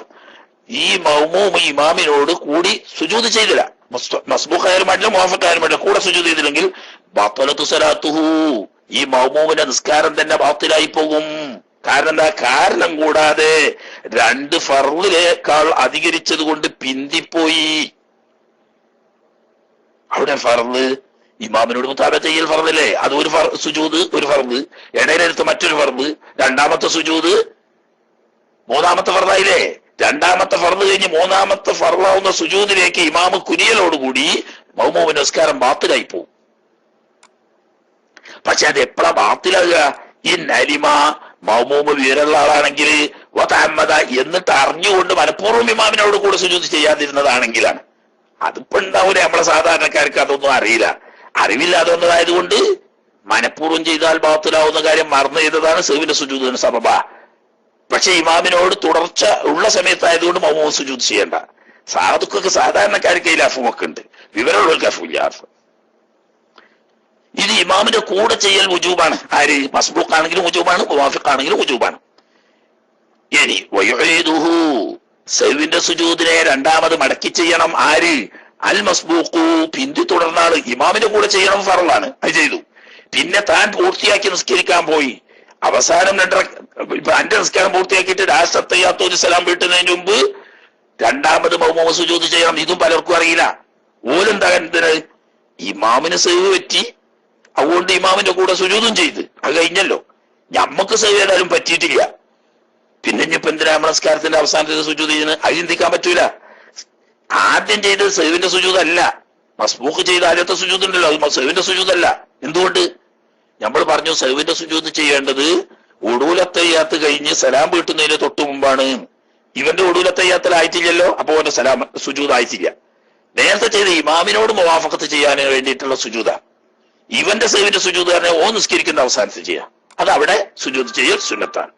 ഈ മൗമൂം ഇമാമിനോട് കൂടി സുജൂദ് ചെയ്തില്ല. മസ്ബൂഖായാലും വേണ്ടില്ല മുവാഫിഖായാലും വേണ്ടില്ല, കൂടെ സുജൂദ് ചെയ്തില്ലെങ്കിൽ ബത്വലത്തു സ്വലാത്തുഹു ഈ മൗമൂമിന്റെ നിസ്കാരം തന്നെ ബാത്തിലായി പോകും. കാരണം എന്താ? കാരണം കൂടാതെ 2 ഫർളിനേക്കാൾ അധികരിച്ചത് കൊണ്ട് പിന്തിപ്പോയി. അവിടെ ഫർള് ഇമാമിനോട് മുതാബഅത്ത് ചെയ്യൽ ഫർളല്ലേ? അത് ഒരു സുജൂദ്, ഒരു ഫർള്, ഇടയിലെടുത്ത് മറ്റൊരു ഫർള്, രണ്ടാമത്തെ സുജൂദ്, മൂന്നാമത്തെ ഫർളായില്ലേ? രണ്ടാമത്തെ ഫർള് കഴിഞ്ഞ് മൂന്നാമത്തെ ഫർളാവുന്ന സുജൂദിലേക്ക് ഇമാമ് കുനിയലോടുകൂടി മൗമൂമിന്റെ നിസ്കാരം ബാത്തിലായി പോകും. പക്ഷെ അത് എപ്പോഴാ ബാത്തിലാകുക? ഈ നലിമ മൗമൂമ് വിവരമുള്ള ആളാണെങ്കിൽ വതഅമ്മദ എന്നിട്ട് അറിഞ്ഞുകൊണ്ട് മനഃപൂർവ്വം ഇമാമിനോട് കൂടെ സുജൂദ് ചെയ്യാതിരുന്നതാണെങ്കിലാണ്. അതിപ്പോ ഉണ്ടാവൂലേ. നമ്മളെ സാധാരണക്കാർക്ക് അതൊന്നും അറിയില്ല. അറിവില്ലാതെ വന്നതായതുകൊണ്ട് മനഃപൂർവ്വം ചെയ്താൽ ബാത്തിലാവുന്ന കാര്യം മറന്നു ചെയ്തതാണ് സഹ്വിന്റെ സുജൂദിന് സബബ. പക്ഷെ ഇമാമിനോട് തുടർച്ച ഉള്ള സമയത്തായതുകൊണ്ട് മൗമൂം സുജൂദ് ചെയ്യണ്ട. സാധുക്കൊക്കെ സാധാരണക്കാർക്ക് ഈ അഫുമൊക്കെ ഉണ്ട്, വിവരമുള്ളവർക്ക് അഫുല്ല. ഇത് ഇമാമിന്റെ കൂടെ ചെയ്യൽ വുജൂബാണ്. ആര്? മസ്ബൂഖ് ആണെങ്കിലും വുജൂബാണ്, മുവാഫിഖ് ആണെങ്കിലും വുജൂബാണ്. ഇനി വയുഈദുഹു, സഹ്വിന്റെ സുജൂദിനെ രണ്ടാമത് മടക്കി ചെയ്യണം. ആര്? അൽ മസ്ബൂഖു, പിന്തി തുടർന്നാള്. ഇമാമിന്റെ കൂടെ ചെയ്യണം ഫറളാണ്, അത് ചെയ്തു. പിന്നെ താൻ പൂർത്തിയാക്കി നിസ്കരിക്കാൻ പോയി, അവസാനം ഇപ്പൊ അന്റെ നിസ്കാരം പൂർത്തിയാക്കിയിട്ട് രാഷ്ട്രത്തയ്യാത്തൊരു സലാം വീട്ടുന്നതിന് മുമ്പ് രണ്ടാമത് മൗമൂം സുജൂദ് ചെയ്യണം. ഇതും പലർക്കും അറിയില്ല. ഓലെന്താ എന്തിന്? ഇമാമിന് സഹ്വ് പറ്റി, അതുകൊണ്ട് ഇമാമിന്റെ കൂടെ സുജൂദും ചെയ്ത് അത് കഴിഞ്ഞല്ലോ. ഞമ്മക്ക് സഹ്വ് ഏതായാലും പറ്റിയിട്ടില്ല, പിന്നെ ഇനിയിപ്പോ എന്തിനാ നമസ്കാരത്തിന്റെ അവസാനത്തിൽ സുജൂദ് ചെയ്യുന്നത്? അത് ചിന്തിക്കാൻ പറ്റൂല. ആദ്യം ചെയ്തത് സഹ്വിന്റെ സുജൂദല്ല, മസ്ബൂഖ് ചെയ്ത ആദ്യത്തെ സുജൂദ് ഉണ്ടല്ലോ, അത് സഹ്വിന്റെ സുജൂദല്ല. എന്തുകൊണ്ട്? നമ്മൾ പറഞ്ഞു സഹ്വിന്റെ സുജൂദ് ചെയ്യേണ്ടത് ഉടൂലത്തയ്യാത്ത് കഴിഞ്ഞ് സലാം വീട്ടുന്നതിന് തൊട്ടു മുമ്പാണ്. ഇവന്റെ ഉടൂലത്തയ്യാത്തിലായിട്ടില്ലല്ലോ, അപ്പൊ അവന്റെ സലാം സുജൂദ് ആയിട്ടില്ല. നേരത്തെ ചെയ്ത് ഇമാമിനോട് മുവാഫഖത്ത് ചെയ്യാൻ വേണ്ടിയിട്ടുള്ള സുജൂദ. ഇവന്റെ സഹ്വിന്റെ സുജൂദ് പറഞ്ഞാൽ ഓ നിസ്കരിക്കുന്ന അവസാനത്തിൽ ചെയ്യാം, അത് അവിടെ സുജൂദ് ചെയ്യൽ സുന്നത്താണ്.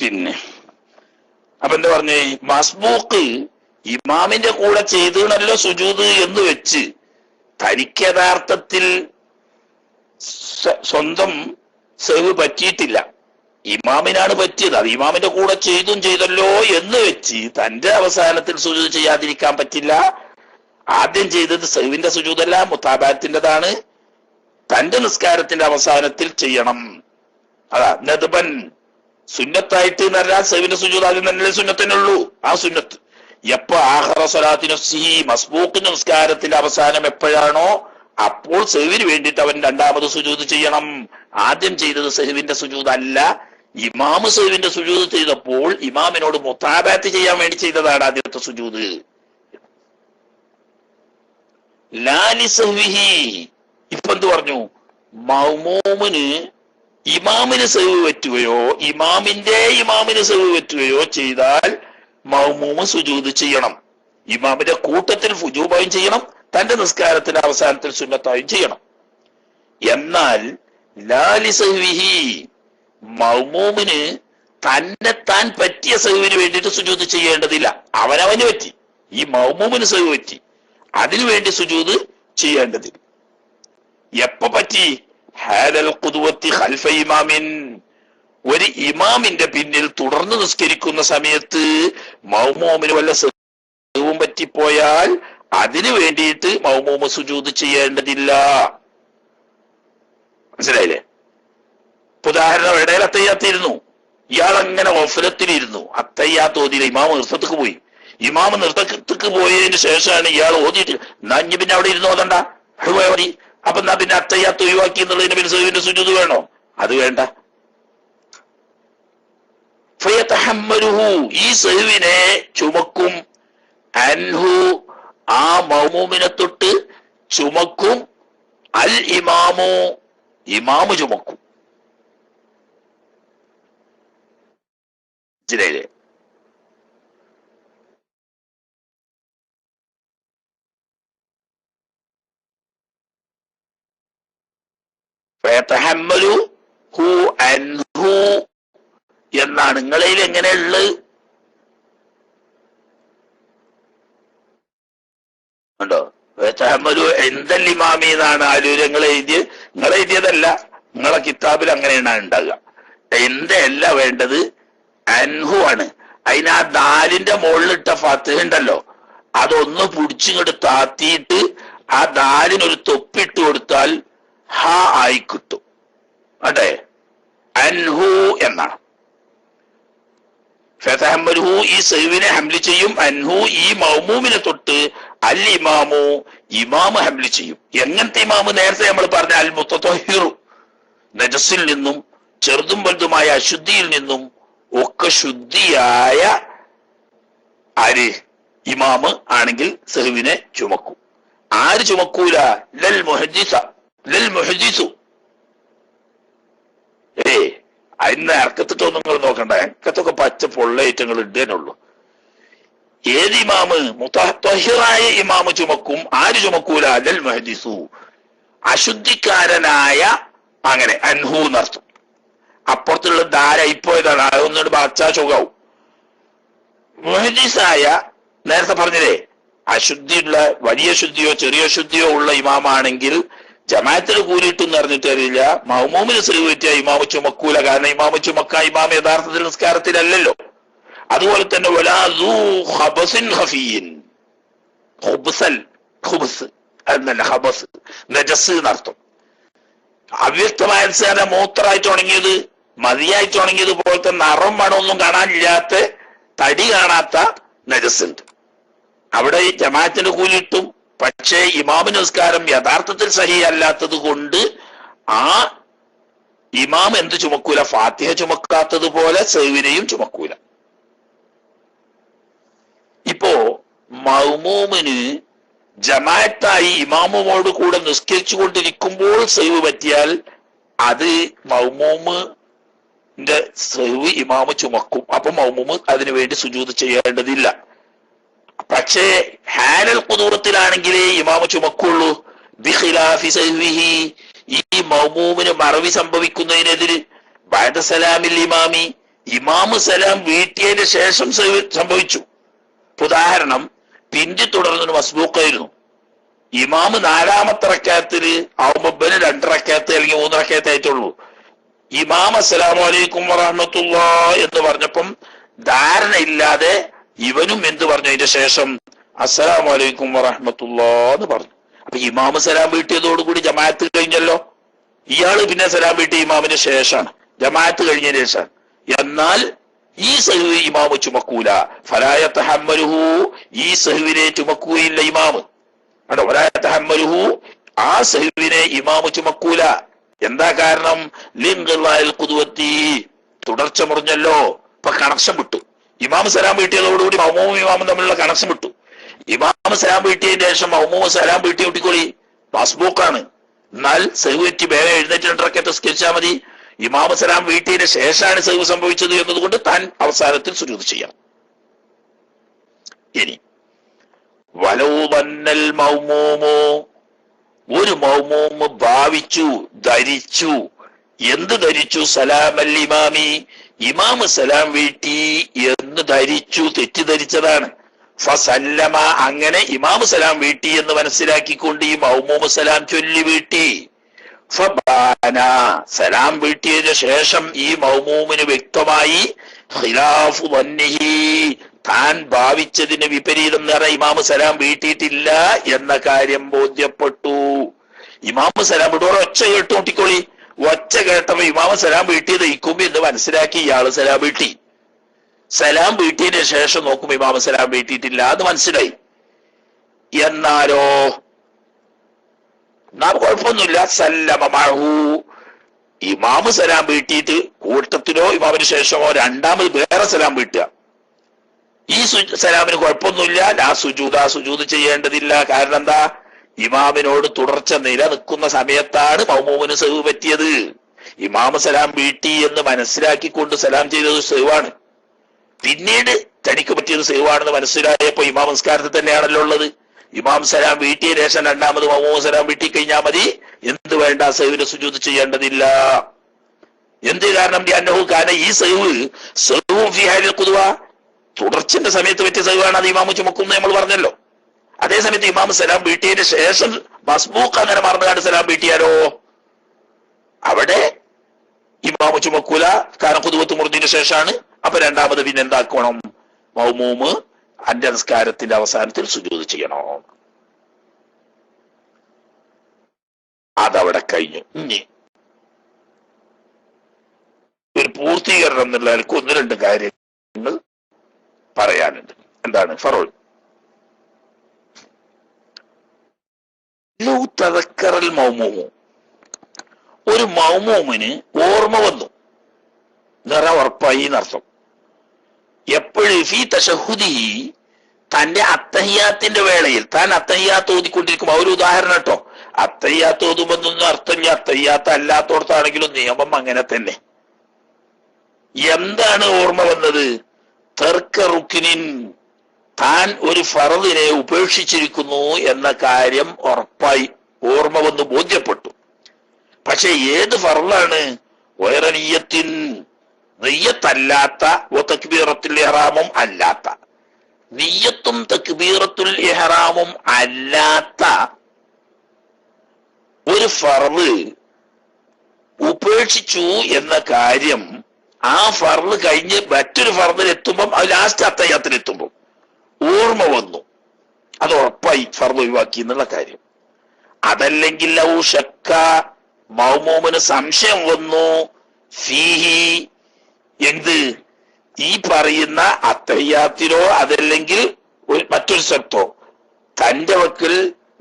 പിന്നെ അപ്പൊ എന്താ പറഞ്ഞേ? മസ്ബൂഖ് ഇമാമിന്റെ കൂടെ ചെയ്തണല്ലോ സുജൂദ് എന്ന് വെച്ച് തനിക്ക് യഥാർത്ഥത്തിൽ സ്വന്തം സഹ്വ് പറ്റിയിട്ടില്ല, ഇമാമിനാണ് പറ്റിയത്. അത് ഇമാമിന്റെ കൂടെ ചെയ്തല്ലോ എന്ന് വെച്ച് തന്റെ അവസാനത്തിൽ സുജൂദ് ചെയ്യാതിരിക്കാൻ പറ്റില്ല. ആദ്യം ചെയ്തത് സഹ്വിന്റെ സുജൂദല്ല, മുതാബഅത്തിൻ്റെതാണ്. തന്റെ നിസ്കാരത്തിന്റെ അവസാനത്തിൽ ചെയ്യണം. അതാ നദ്ബൻ, സുന്നത്തായിട്ട് എന്ന് പറഞ്ഞാൽ സഹ്വിന്റെ സുജൂദ് ആദ്യം തന്നെ സുന്നത്തിനുള്ളൂ. ആ സുന്നത്ത് എപ്പോ ആഖിറ സ്വലാത്തി നഫ്സിഹി, മസ്ബൂഖിന്റെ നിസ്കാരത്തിന്റെ അവസാനം എപ്പോഴാണോ അപ്പോൾ സഹ്വിന് വേണ്ടിയിട്ട് അവൻ രണ്ടാമത് സുജൂദ് ചെയ്യണം. ആദ്യം ചെയ്തത് സഹ്വിന്റെ സുജൂദ് അല്ല, ഇമാമ് സഹ്വിന്റെ സുജൂദ് ചെയ്തപ്പോൾ ഇമാമിനോട് മുതാബഅത്ത് ചെയ്യാൻ വേണ്ടി ചെയ്തതാണ് ആദ്യത്തെ സുജൂദ്. ലാ ലിസഹ്വിഹി, ഇപ്പൊ എന്ത് പറഞ്ഞു? മൗമൂമിന് ഇമാമിന് സഹ്വ് പറ്റുകയോ ഇമാമിന് സഹ്വ് പറ്റുകയോ ചെയ്താൽ മൗമൂമ് സുജൂദ് ചെയ്യണം. ഇമാമിന്റെ കൂട്ടത്തിൽ ഫുജൂബായും ചെയ്യണം, തന്റെ നിസ്കാരത്തിന്റെ അവസാനത്തിൽ സുന്നത്തായും ചെയ്യണം. എന്നാൽ ലാ ലിസഹ്വിഹി, മൗമൂമിന് താൻ പറ്റിയ സഹ്വിന് വേണ്ടിയിട്ട് സുജൂദ് ചെയ്യേണ്ടതില്ല. അവനവന് പറ്റി, ഈ മൗമൂമിന് സഹ്വ് പറ്റി, അതിനുവേണ്ടി സുജൂദ് ചെയ്യേണ്ടതില്ല. എപ്പോ പറ്റി? ഹാലൽ ഖുദ്വത്തി ഖൽഫ ഇമാമിൻ, ഒരു ഇമാമിന്റെ പിന്നിൽ തുടർന്ന് നിസ്കരിക്കുന്ന സമയത്ത് മൗമൂമിന് വല്ല സഹ്വും പറ്റിപ്പോയാൽ അതിനു വേണ്ടിയിട്ട് മൗമൂമ് സുജൂദ് ചെയ്യേണ്ടതില്ല. മനസ്സിലായില്ലേ? ഉദാഹരണം, ഇടയിൽ അത്തയ്യാത്തിരുന്നു, ഇയാൾ അങ്ങനെ ഗഫലത്തിലിരുന്നു, അത്തയ്യാത്ത് ഓതിയില്ല, ഇമാമ് നൃത്തത്തിക്ക് പോയി. ഇമാമ് നൃത്തത്തിക്ക് പോയതിന് ശേഷമാണ് ഇയാൾ ഓതിയിട്ട് എന്നാ ഇനി പിന്നെ അവിടെ ഇരുന്ന് ഓതണ്ട, മതി. അപ്പൊ എന്നാ പിന്നെ അത്തയ്യാത്ത് ഒഴിവാക്കി എന്നുള്ളതിന് പിന്നെ സഹ്വിന്റെ സുജൂദ് വേണോ? അത് വേണ്ട. ഫയതഹമ്മലുഹു, ഈ സഹ്വിനെ ചുമക്കും, അൻഹു, ആ മൗമൂമിനെ തൊട്ട് ചുമക്കും, അൽ ഇമാമു, ഇമാമു ചുമക്കും. ശരിയല്ലേ? ഫയതഹമ്മലുഹു അൻഹു എന്നാണ് നിങ്ങളിൽ എങ്ങനെയുള്ളത്? ഉണ്ടോ? എന്തൽ ഇമാമി എന്നാണ് ആലൂര് നിങ്ങളെഴുതിയതല്ല, നിങ്ങളെ കിതാബിൽ അങ്ങനെയാണ് ഉണ്ടാകുക. എന്തല്ല വേണ്ടത്? അൻഹു ആണ്. അതിന് ആ ദാലിന്റെ മുകളിലിട്ട ഫത്ഹ ഉണ്ടല്ലോ, അതൊന്ന് പിടിച്ചിങ്ങോട്ട് താത്തിയിട്ട് ആ ദാലിനൊരു തൊപ്പിട്ട് കൊടുത്താൽ ഹ ആയി കിട്ടും. അതെ, അൻഹു എന്നാണ്. ഫതഹമ്മലുഹു, ഈ സഹ്വിനെ ഹംല് ചെയ്യും, അൻഹു, ഈ മൗമൂമിനെ തൊട്ട് അൽ ഇമാമു, ഇമാമ് ഹംല് ചെയ്യും. എങ്ങനത്തെ ഇമാമ്? നേരത്തെ നമ്മൾ പറഞ്ഞ അൽ മുത്തത്വഹിറു, നജസിൽ നിന്നും ചെറുതും വലുതുമായ അശുദ്ധിയിൽ നിന്നും ഒക്കെ ശുദ്ധിയായ ആര്? ഇമാമ് ആണെങ്കിൽ സഹ്വിനെ ചുമക്കും. ആര് ചുമക്കൂല? ലൽ മുഹദ്ദിസു. അതിന് ഇറക്കത്തിട്ടൊന്നും നിങ്ങൾ നോക്കണ്ട, ഇറക്കത്തൊക്കെ പച്ച പൊള്ള ഐറ്റങ്ങൾ ഇടേനുള്ളൂ. ഏത് ഇമാമ്? മുതഹ്ഹിറായ ഇമാമ് ചുമക്കും. ആര് ചുമക്കൂല? അൽ മുഹദ്ദിസു, അശുദ്ധിക്കാരനായ, അങ്ങനെ അൻഹു എന്നർത്ഥം. അപ്പുറത്തുള്ള ധാരായിപ്പോയതാണ്, അതൊന്നുകൊണ്ട് ബാച്ചാ ചുകാവും. മുഹദ്ദിസായ, നേരത്തെ പറഞ്ഞില്ലേ, അശുദ്ധിയുള്ള, വലിയ ശുദ്ധിയോ ചെറിയ ശുദ്ധിയോ ഉള്ള ഇമാമാണെങ്കിൽ ജമാഅത്തിൽ കൂലിയിട്ടെന്ന് അറിഞ്ഞിട്ട് അറിയില്ല, മഅ്മൂമിന് സഹവ് പറ്റിയ ഇമാമ് ചുമക്കൂല. കാരണം ഇമാമ് ചുമക്കാൻ ഇമാം യഥാർത്ഥത്തിൽ നിസ്കാരത്തിലല്ലല്ലോ. അതുപോലെ തന്നെ വലാ ദൂ ഖബസിൻ ഖഫീൻ, ഖുബ്സ് എന്നല്ല, ഖബസ് നജസ് എന്നർത്ഥം. അവ്യക്തമായ നിസ്കാരം, മൂത്രമായിട്ട് ഉണങ്ങിയത്, മതിയായിട്ട് ഉണങ്ങിയത് പോലത്തെ നിറം മണമൊന്നും കാണാനില്ലാത്ത, തടി കാണാത്ത നജസ് ഉണ്ട്. അവിടെ ജമാഅത്തിന് കൂലിയിട്ടും. പക്ഷേ ഇമാമ് നിസ്കാരം യഥാർത്ഥത്തിൽ സഹീ അല്ലാത്തത് കൊണ്ട് ആ ഇമാം എന്ത് ചുമക്കൂല? ഫാത്തിഹ ചുമക്കാത്തത് പോലെ സഹ്വിനെയും ചുമക്കൂല. ഇപ്പോ മഅ്മൂമിന് ജമാഅത്തായി ഇമാമുമോട് കൂടെ നിസ്കരിച്ചു കൊണ്ടിരിക്കുമ്പോൾ സഹ്വ് പറ്റിയാൽ അത് മഅ്മൂമിന്റെ സഹ്വ് ഇമാമ് ചുമക്കും. അപ്പൊ മഅ്മൂമ് അതിനു വേണ്ടി സുജൂദ് ചെയ്യേണ്ടതില്ല. പക്ഷേ ഹാലൽ ഖുദൂറത്തിലാണെങ്കിലേ ഇമാമ് ചുമക്കുള്ളൂ. ബിഖിലാഫി സഹ്വിഹി, ഈ മഅ്മൂമിന് മറവി സംഭവിക്കുന്നതിനെതിര് ബഅദ സലാമിൽ ഇമാമി, ഇമാമ് സലാം വീട്ടിയതിന് ശേഷം സംഭവിച്ചു. ഉദാഹരണം, പിന്തി തുടർന്നൊരു മസ്ബൂക്കായിരുന്നു. ഇമാമ് 4ാമത്തെ റക്അത്തിൽ ആവുമ്പോ 2 റക്അത്ത് അല്ലെങ്കിൽ 3 റക്അത്ത് ആയിട്ടുള്ളൂ. ഇമാം അസ്സലാമു അലൈക്കും വറഹ്മത്തുള്ളാഹി എന്ന് പറഞ്ഞപ്പം ധാരണ ഇല്ലാതെ ഇവനും എന്ത് പറഞ്ഞു? അതിന്റെ ശേഷം അസ്സലാമു അലൈക്കും വറഹ്മത്തുള്ളാഹി എന്ന് പറഞ്ഞു. അപ്പൊ ഇമാമ് സലാം വീട്ടിയതോടുകൂടി ജമാഅത്ത് കഴിഞ്ഞല്ലോ. ഇയാള് പിന്നെ സലാം വീട്ടിയ ഇമാമിന് ശേഷമാണ്, ജമാഅത്ത് കഴിഞ്ഞതിന് ശേഷം. എന്നാൽ ഈ സഹ്വ് ഇമാമ് ചുമക്കൂല. ഫലാ യതഹമ്മലുഹു, ഈ സഹ്വിനെ ചുമക്കുകയില്ല ഇമാമ്. അല്ല, വലാ യതഹമ്മലുഹു, ആ സഹ്വിനെ ഇമാമ് ചുമക്കൂല. എന്താ കാരണം? ലിൻഖിളാഇൽ ഖുദ്വത്തി, തുടർച്ച മുറിഞ്ഞല്ലോ. ഇപ്പൊ കണക്ഷൻ വിട്ടു. ഇമാം സലാം വീട്ടിയതോടുകൂടി മഅ്മൂമും ഇമാമും തമ്മിലുള്ള കണക്ഷൻ വിട്ടു. ഇമാം സലാം വീട്ടിയതിന് ശേഷം മഅ്മൂമ് സലാം വീട്ടി കൂട്ടിക്കോളി, മസ്ബൂക്കാണ്. എന്നാൽ സഹ്വ് പറ്റി വേഗം എഴുന്നേറ്റ് 2 റക്അത്ത് നിസ്കരിച്ചാൽ മതി. ഇമാം സലാം വീട്ടിയതിന് ശേഷമാണ് സഹ്വ് സംഭവിച്ചത് എന്നതുകൊണ്ട് താൻ അവസാനത്തിൽ സുജൂദ് ചെയ്യണം. ഇനി വലൗ ദന്നൽ മഅ്മൂമു, ഒരു മഅ്മൂമ് ഭാവിച്ചു, ധരിച്ചു. എന്ത് ധരിച്ചു? സലാമൽ ഇമാമി, ഇമാമ് സലാം വീട്ടി എന്ന് ധരിച്ചു, തെറ്റിദ്ധരിച്ചതാണ്. ഫസല്ലമ, അങ്ങനെ ഇമാമ് സലാം വീട്ടി എന്ന് മനസ്സിലാക്കിക്കൊണ്ട് ഈ മഅ്മൂമ് സലാം ചൊല്ലി വീട്ടി. ഫബാന, സലാം വീട്ടിയതിനു ശേഷം ഈ മഅ്മൂമിന് വ്യക്തമായി ഖിലാഫു ദന്നിഹി, താൻ ഭാവിച്ചതിന് വിപരീതം നിറ ഇമാമ് സലാം വീട്ടിയിട്ടില്ല എന്ന കാര്യം ബോധ്യപ്പെട്ടു. ഇമാമ് സലാം വീട്ടോടെ ഒച്ച കേട്ട് നോട്ടിക്കോളി. ഒച്ച കേട്ടപ്പോ ഇമാമ സലാം വീട്ടിയത് ഇക്കും എന്ന് മനസ്സിലാക്കി ഇയാള് സലാം വീട്ടി. സലാം വീട്ടിയതിന് ശേഷം നോക്കുമ്പോ ഇമാമ സലാം വീട്ടിയിട്ടില്ല എന്ന് മനസ്സിലായി. എന്നാലോ നാം കുഴപ്പമൊന്നുമില്ല. സല്ലമ മഅഹു, ഇമാമ് സലാം വീട്ടിയിട്ട് കൂട്ടത്തിലോ ഇമാമിന് ശേഷമോ രണ്ടാമത് വേറെ സലാം വീട്ടുക, ഈ സലാമിന് കുഴപ്പമൊന്നുമില്ല. ലാ സുജൂദ, സുജൂദ് ചെയ്യേണ്ടതില്ല. കാരണം എന്താ? ഇമാമിനോട് തുടർച്ച നിലനിൽക്കുന്ന സമയത്താണ് മഅ്മൂമിന് സഹ്വ് പറ്റിയത്. ഇമാമ് സലാം വീട്ടി എന്ന് മനസ്സിലാക്കിക്കൊണ്ട് സലാം ചെയ്തത് സഹ്വാണ്. പിന്നീട് തനിക്ക് പറ്റിയത് സഹ്വാണെന്ന് മനസ്സിലായപ്പോ ഇമാം നിസ്കാരത്തിൽ തന്നെയാണല്ലോ ഉള്ളത്. ഇമാം സലാം വീട്ടിയ ശേഷം രണ്ടാമത് മഅ്മൂം സലാം വീട്ടി കഴിഞ്ഞാൽ മതി. എന്ത് വേണ്ട? സഹ്വിന് സുജൂദ് ചെയ്യേണ്ടതില്ല. എന്ത് കാരണം? അന്നഹു കാന, ഈ സഹ്വ് ഫീ ഹാലിൽ ഖുദ്വ, തുടർച്ചന്റെ സമയത്ത് പറ്റിയ സഹ്വാണ്. അത് ഇമാമ് ചുമക്കും നമ്മൾ പറഞ്ഞല്ലോ. അതേസമയത്ത് ഇമാം സലാം വീട്ടിയതിന് ശേഷം മസ്ബൂക്ക് അങ്ങനെ മറന്നുകാണ്ട് സലാം വീട്ടിയാലോ അവിടെ ഇമാമ് ചുമക്കൂല. കാരണം ഖുദ്വത്ത് മുറിഞ്ഞതിന് ശേഷമാണ്. അപ്പൊ രണ്ടാമത് പിന്നെ എന്താക്കണം? മഅ്മൂമ് അന്റെ നിസ്കാരത്തിന്റെ അവസാനത്തിൽ സുജൂദ് ചെയ്യണം. അതവിടെ കഴിഞ്ഞു. ഇനി ഒരു പൂർത്തീകരണം എന്നുള്ള നിലക്ക് 1-2 കാര്യങ്ങൾ പറയാനുണ്ട്. എന്താണ്? ഫറോൾ തദക്കറൽ മഅ്മൂമു, ഒരു മഅ്മൂമിന് ഓർമ്മ വന്നു, നിറ ഉറപ്പായി എന്നർത്ഥം. എപ്പോഴും ഫീ തശഹുദിഹി, തന്റെ അത്തഹിയാത്തിന്റെ വേളയിൽ, താൻ അത്തഹിയാത്ത് ഓതിക്കൊണ്ടിരിക്കും. ഒരു ഉദാഹരണം കേട്ടോ, അത്തഹിയാത്ത് ഓതുമെന്നൊന്നും അർത്ഥമില്ല. അത്തഹിയാത്ത് അല്ലാത്തോടത്താണെങ്കിലും നിയമം അങ്ങനെ തന്നെ. എന്താണ് ഓർമ്മ വന്നത്? തർക്ക റുക്നിൻ, താൻ ഒരു ഫർദിനെ ഉപേക്ഷിച്ചിരിക്കുന്നു എന്ന കാര്യം ഉറപ്പായി ഓർമ്മ വന്ന് ബോധ്യപ്പെട്ടു. പക്ഷെ ഏത് ഫർളാണ്? വൈറ നിയ്യത്തിൻ, നിയ്യത്തല്ലാത്ത തക്ബീറത്തുൽ ഇഹ്റാമും അല്ലാത്ത, നിയ്യത്തും തക്ബീറത്തുൽ ഇഹ്റാമും അല്ലാത്ത ഒരു ഫർള് ഉപേക്ഷിച്ചു എന്ന കാര്യം ആ ഫർള് കഴിഞ്ഞ് മറ്റൊരു ഫർളിൽ എത്തുമ്പം അത് ലാസ്റ്റ് അത്തഹിയ്യാത്തിലെത്തുമ്പം ഓർമ്മ വന്നു, അത് ഉറപ്പായി ഫർള് ഒഴിവാക്കി എന്നുള്ള കാര്യം. അതല്ലെങ്കിൽ ഔ ശക്ക, മൗമൂമിന് സംശയം വന്നു, ഫീഹി, എന്ത് ഈ പറയുന്ന അത്തഹിയ്യാത്തിലോ അതല്ലെങ്കിൽ മറ്റൊരു സ്ഥലത്തോ തന്റെ വക്കിൽ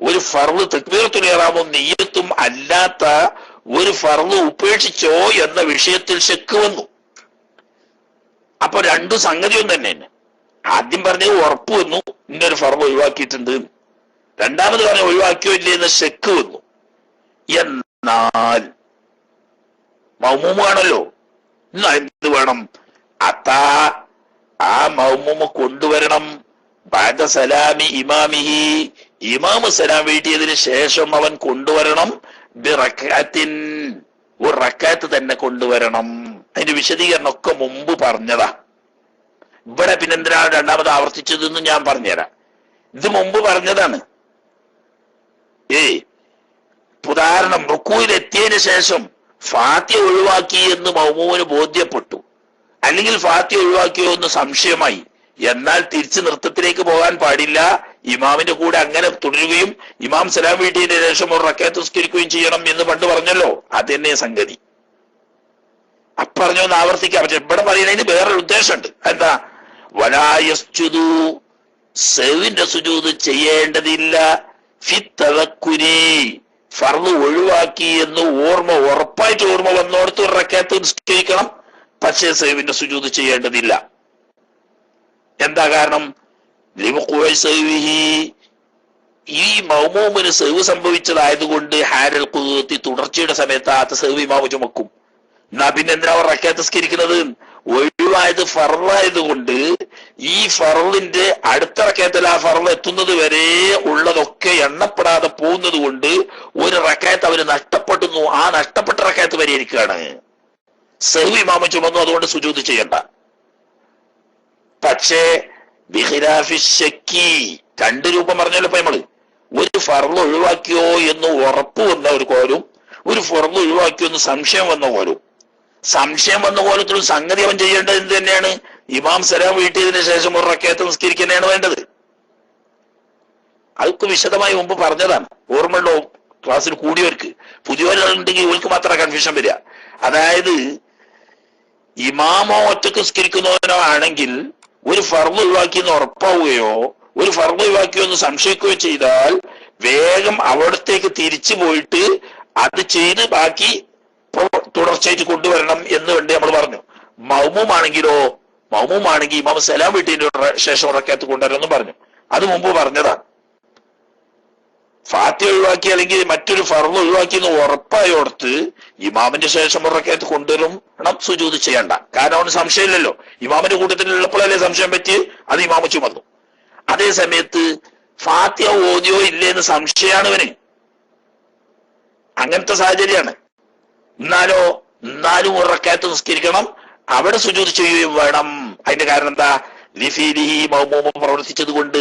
ഒരു ഫർള് തക്ബീറത്തുൽ ഇഹ്റാമും നിയ്യത്തും അല്ലാത്ത ഒരു ഫർള് ഉപേക്ഷിച്ചോ എന്ന വിഷയത്തിൽ ശക്ക് വന്നു. അപ്പൊ രണ്ടു സംഗതിയും തന്നെ. ആദ്യം പറഞ്ഞത് ഉറപ്പ് വന്നു, ഇന്നൊരു ഫർള് ഒഴിവാക്കിയിട്ടുണ്ട്. രണ്ടാമത് പറഞ്ഞ ഒഴിവാക്കിയോ ഇല്ലേ എന്ന് ശക്ക് വന്നു. എന്നാൽ മൗമൂമാണല്ലോ, എന്നാ എന്ത് വേണം? അത്താ, ആ മൗമൂമ് കൊണ്ടുവരണം ബഅദ സലാമി ഇമാമിഹി, ഇമാമ് സലാം വീട്ടിയതിന് ശേഷം അവൻ കൊണ്ടുവരണം ബിറക്അത്തിൻ, ഒരു റക്അത്ത് തന്നെ കൊണ്ടുവരണം. അതിന്റെ വിശദീകരണം ഒക്കെ മുമ്പ് പറഞ്ഞതാ. ഇവിടെ പിന്നെന്തിനാണ് രണ്ടാമത് ആവർത്തിച്ചതെന്ന് ഞാൻ പറഞ്ഞുതരാം. ഇത് മുമ്പ് പറഞ്ഞതാണ്. ഉദാഹരണം, റുക്കൂയിൽ എത്തിയതിനു ശേഷം ഫാത്തിഹ ഒഴിവാക്കി എന്ന് മൗമൂമിന് ബോധ്യപ്പെട്ടു, അല്ലെങ്കിൽ ഫാത്തിഹ ഒഴിവാക്കിയോ എന്ന് സംശയമായി. എന്നാൽ തിരിച്ച് നൃത്തത്തിലേക്ക് പോകാൻ പാടില്ല, ഇമാമിന്റെ കൂടെ അങ്ങനെ തുടരുകയും ഇമാം സലാം വീട്ടിയതിന് ശേഷം ഒരു റക്അത്ത് നിസ്കരിക്കുകയും ചെയ്യണം എന്ന് പണ്ട് പറഞ്ഞല്ലോ. അത് തന്നെ സംഗതി. അപ്പറഞ്ഞൊന്ന് ആവർത്തിക്കാം. പക്ഷെ ഇവിടെ പറയുന്നതിന് വേറൊരു ഉദ്ദേശമുണ്ട്. എന്താ? വലാ യസ്ജുദു, സഹ്വിന്റെ സുജൂദ് ചെയ്യേണ്ടതില്ല, ഫിത്തദക്കുരി, ഫർള് ഒഴിവാക്കി എന്ന് ഉറപ്പായിട്ട് ഓർമ്മ വന്നോടത്ത് ഒരു റക്അത്ത് നിസ്കരിക്കണം, പക്ഷേ സഹ്വിന്റെ സുജൂദ് ചെയ്യേണ്ടതില്ല. എന്താ കാരണം? ഈ മൗമൂമിന് സഹ്വ് സംഭവിച്ചതായതുകൊണ്ട് ഹാരൽ ഖുദൂത്തി, തുടർച്ചയുടെ സമയത്ത് ആ സഹ്വ് ഇമാമു ചുമക്കും. എന്നാ പിന്നെ എന്തിനാ റക്അത്ത് നിസ്കരിക്കുന്നത്? ഒഴിവായത് ഫർളായതുകൊണ്ട് ഈ ഫർളിന്റെ അടുത്ത റക്അത്തിൽ ആ ഫർള് എത്തുന്നത് വരെ ഉള്ളതൊക്കെ എണ്ണപ്പെടാതെ പോകുന്നത് കൊണ്ട് ഒരു റക്അത്ത് അവര് നഷ്ടപ്പെടുന്നു. ആ നഷ്ടപ്പെട്ട റക്അത്ത് പരിഹരിക്കുകയാണ്. സഹ്വ് ഇമാമു ചുമന്നു, അതുകൊണ്ട് സുജൂദ് ചെയ്യണ്ട. പക്ഷേ ബിഖിലാഫി ശക്കി, രണ്ട് രൂപം പറഞ്ഞല്ലോ ഇപ്പൊ നമ്മള്. ഒരു ഫർള് ഒഴിവാക്കിയോ എന്ന് ഉറപ്പ് വന്ന ഒരു കോലും, ഒരു ഫർള് ഒഴിവാക്കിയോ എന്ന് സംശയം വന്ന കോലും. സംശയം വന്ന കോലത്തിൽ സംഗതി അവൻ ചെയ്യേണ്ടത് എന്ത് തന്നെയാണ്? ഇമാം സലാം വീട്ടിയതിനു ശേഷം ഒരു റക്അത്ത് നിസ്കരിക്കുന്നതാണ് വേണ്ടത്. അതൊക്കെ വിശദമായി മുമ്പ് പറഞ്ഞതാണ്. ഓർമ്മയുണ്ടോ ക്ലാസ്സിൽ കൂടിയവർക്ക്? പുതിയവരുണ്ടെങ്കിൽ ഇവർക്ക് മാത്രമേ കൺഫ്യൂഷൻ വരിക. അതായത് ഇമാമോ ഒറ്റക്ക് നിസ്കരിക്കുന്നവനോ ആണെങ്കിൽ ഒരു ഫർള് ഒഴിവാക്കി എന്ന് ഉറപ്പാവുകയോ ഒരു ഫർള് ഒഴിവാക്കിയോ എന്ന് സംശയിക്കുകയോ ചെയ്താൽ വേഗം അവിടത്തേക്ക് തിരിച്ചു പോയിട്ട് അത് ചെയ്ത് ബാക്കി തുടർച്ചയായിട്ട് കൊണ്ടുവരണം എന്ന് വേണ്ടി നമ്മൾ പറഞ്ഞു. മൗമൂമാണെങ്കിലോ, മൗമൂമാണെങ്കിൽ ഇമാം സലാം വീട്ടിന്റെ ശേഷം റക്അത്ത് കൊണ്ടുവരണം പറഞ്ഞു. അത് മുമ്പ് പറഞ്ഞതാണ്. ഫാത്തിഹ ഒഴിവാക്കി അല്ലെങ്കിൽ മറ്റൊരു ഫർള് ഒഴിവാക്കി എന്ന് ഉറപ്പായോടത്ത് ഇമാമിന്റെ ശേഷം ഒരു റക്അത്ത് കൊണ്ടുവരണം, സുജൂദ് ചെയ്യണ്ട. കാരണം അവന് സംശയമില്ലല്ലോ. ഇമാമിന്റെ കൂട്ടത്തിലുള്ളപ്പോഴല്ലേ സംശയം പറ്റി, അത് ഇമാമു ചുമന്നു. അതേ സമയത്ത് ഫാത്തിഹ ഓതിയോ ഇല്ലേ എന്ന് സംശയമാണ് ഇവന്. അങ്ങനത്തെ സാഹചര്യമാണ്. എന്നാലും ഒരു റക്അത്ത് നിസ്കരിക്കണം, അവിടെ സുജൂദ് ചെയ്യുകയും വേണം. അതിന്റെ കാരണം എന്താ? ലിഫീലിഹി, മൗമൂമും പ്രവർത്തിച്ചത് കൊണ്ട്.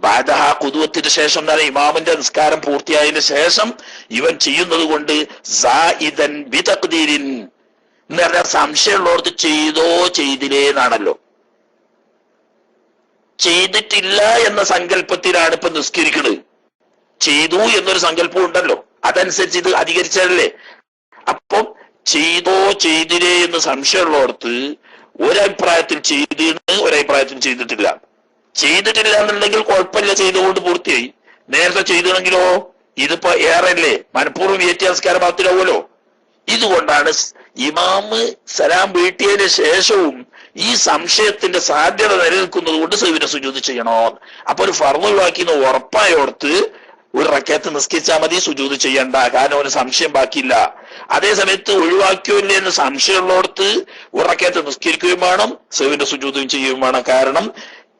ബാദഹ, ഖുദുവത്തിന് ശേഷം എന്നാണ് ഇമാമിന്റെ നിസ്കാരം പൂർത്തിയായതിനു ശേഷം ഇവൻ ചെയ്യുന്നത് കൊണ്ട്. സായിദൻ ബിതഖ്ദീരിൻ എന്ന് പറഞ്ഞാൽ സംശയമുള്ളവർക്ക് ചെയ്തോ ചെയ്തില്ലേ എന്നാണല്ലോ. ചെയ്തിട്ടില്ല എന്ന സങ്കല്പത്തിലാണ് ഇപ്പൊ നിസ്കരിക്കുന്നത്. ചെയ്തു എന്നൊരു സങ്കല്പം ഉണ്ടല്ലോ, അതനുസരിച്ച് ഇത് അധികരിച്ചതല്ലേ. അപ്പം ചെയ്തോ ചെയ്തില്ലേ എന്ന് സംശയമുള്ളവർക്ക് ഒരഭിപ്രായത്തിൽ ചെയ്തിട്ട് ഒരഭിപ്രായത്തിൽ ചെയ്തിട്ടില്ല. ചെയ്തിട്ടില്ല എന്നുണ്ടെങ്കിൽ കുഴപ്പമില്ല, ചെയ്തുകൊണ്ട് പൂർത്തിയായി. നേരത്തെ ചെയ്തിണെങ്കിലോ ഇതിപ്പോ ഏറെയല്ലേ, മനഃപൂർവ്വം വ്യത്യാസക്കാര ഭാഗത്തിലാവുമല്ലോ. ഇതുകൊണ്ടാണ് ഇമാമ് സലാം വീട്ടിയതിന് ശേഷവും ഈ സംശയത്തിന്റെ സാധ്യത നിലനിൽക്കുന്നത് കൊണ്ട് സഹ്വിന്റെ സുജൂദ് ചെയ്യണോ. അപ്പൊ ഒരു ഫർള് ഒഴിവാക്കിന്ന് ഉറപ്പായോടത്ത് ഒരു റക്അത്ത് നിസ്കരിച്ചാൽ മതി, സുജൂദ് ചെയ്യണ്ട. കാരണം ഒരു സംശയം ബാക്കിയില്ല. അതേ സമയത്ത് ഒഴിവാക്കിയോ ഇല്ലേ എന്ന് സംശയമുള്ളടത്ത് ഒരു റക്അത്ത് നിസ്കരിക്കുകയും വേണം, സഹ്വിന്റെ സുജൂദും ചെയ്യുകയും വേണം. കാരണം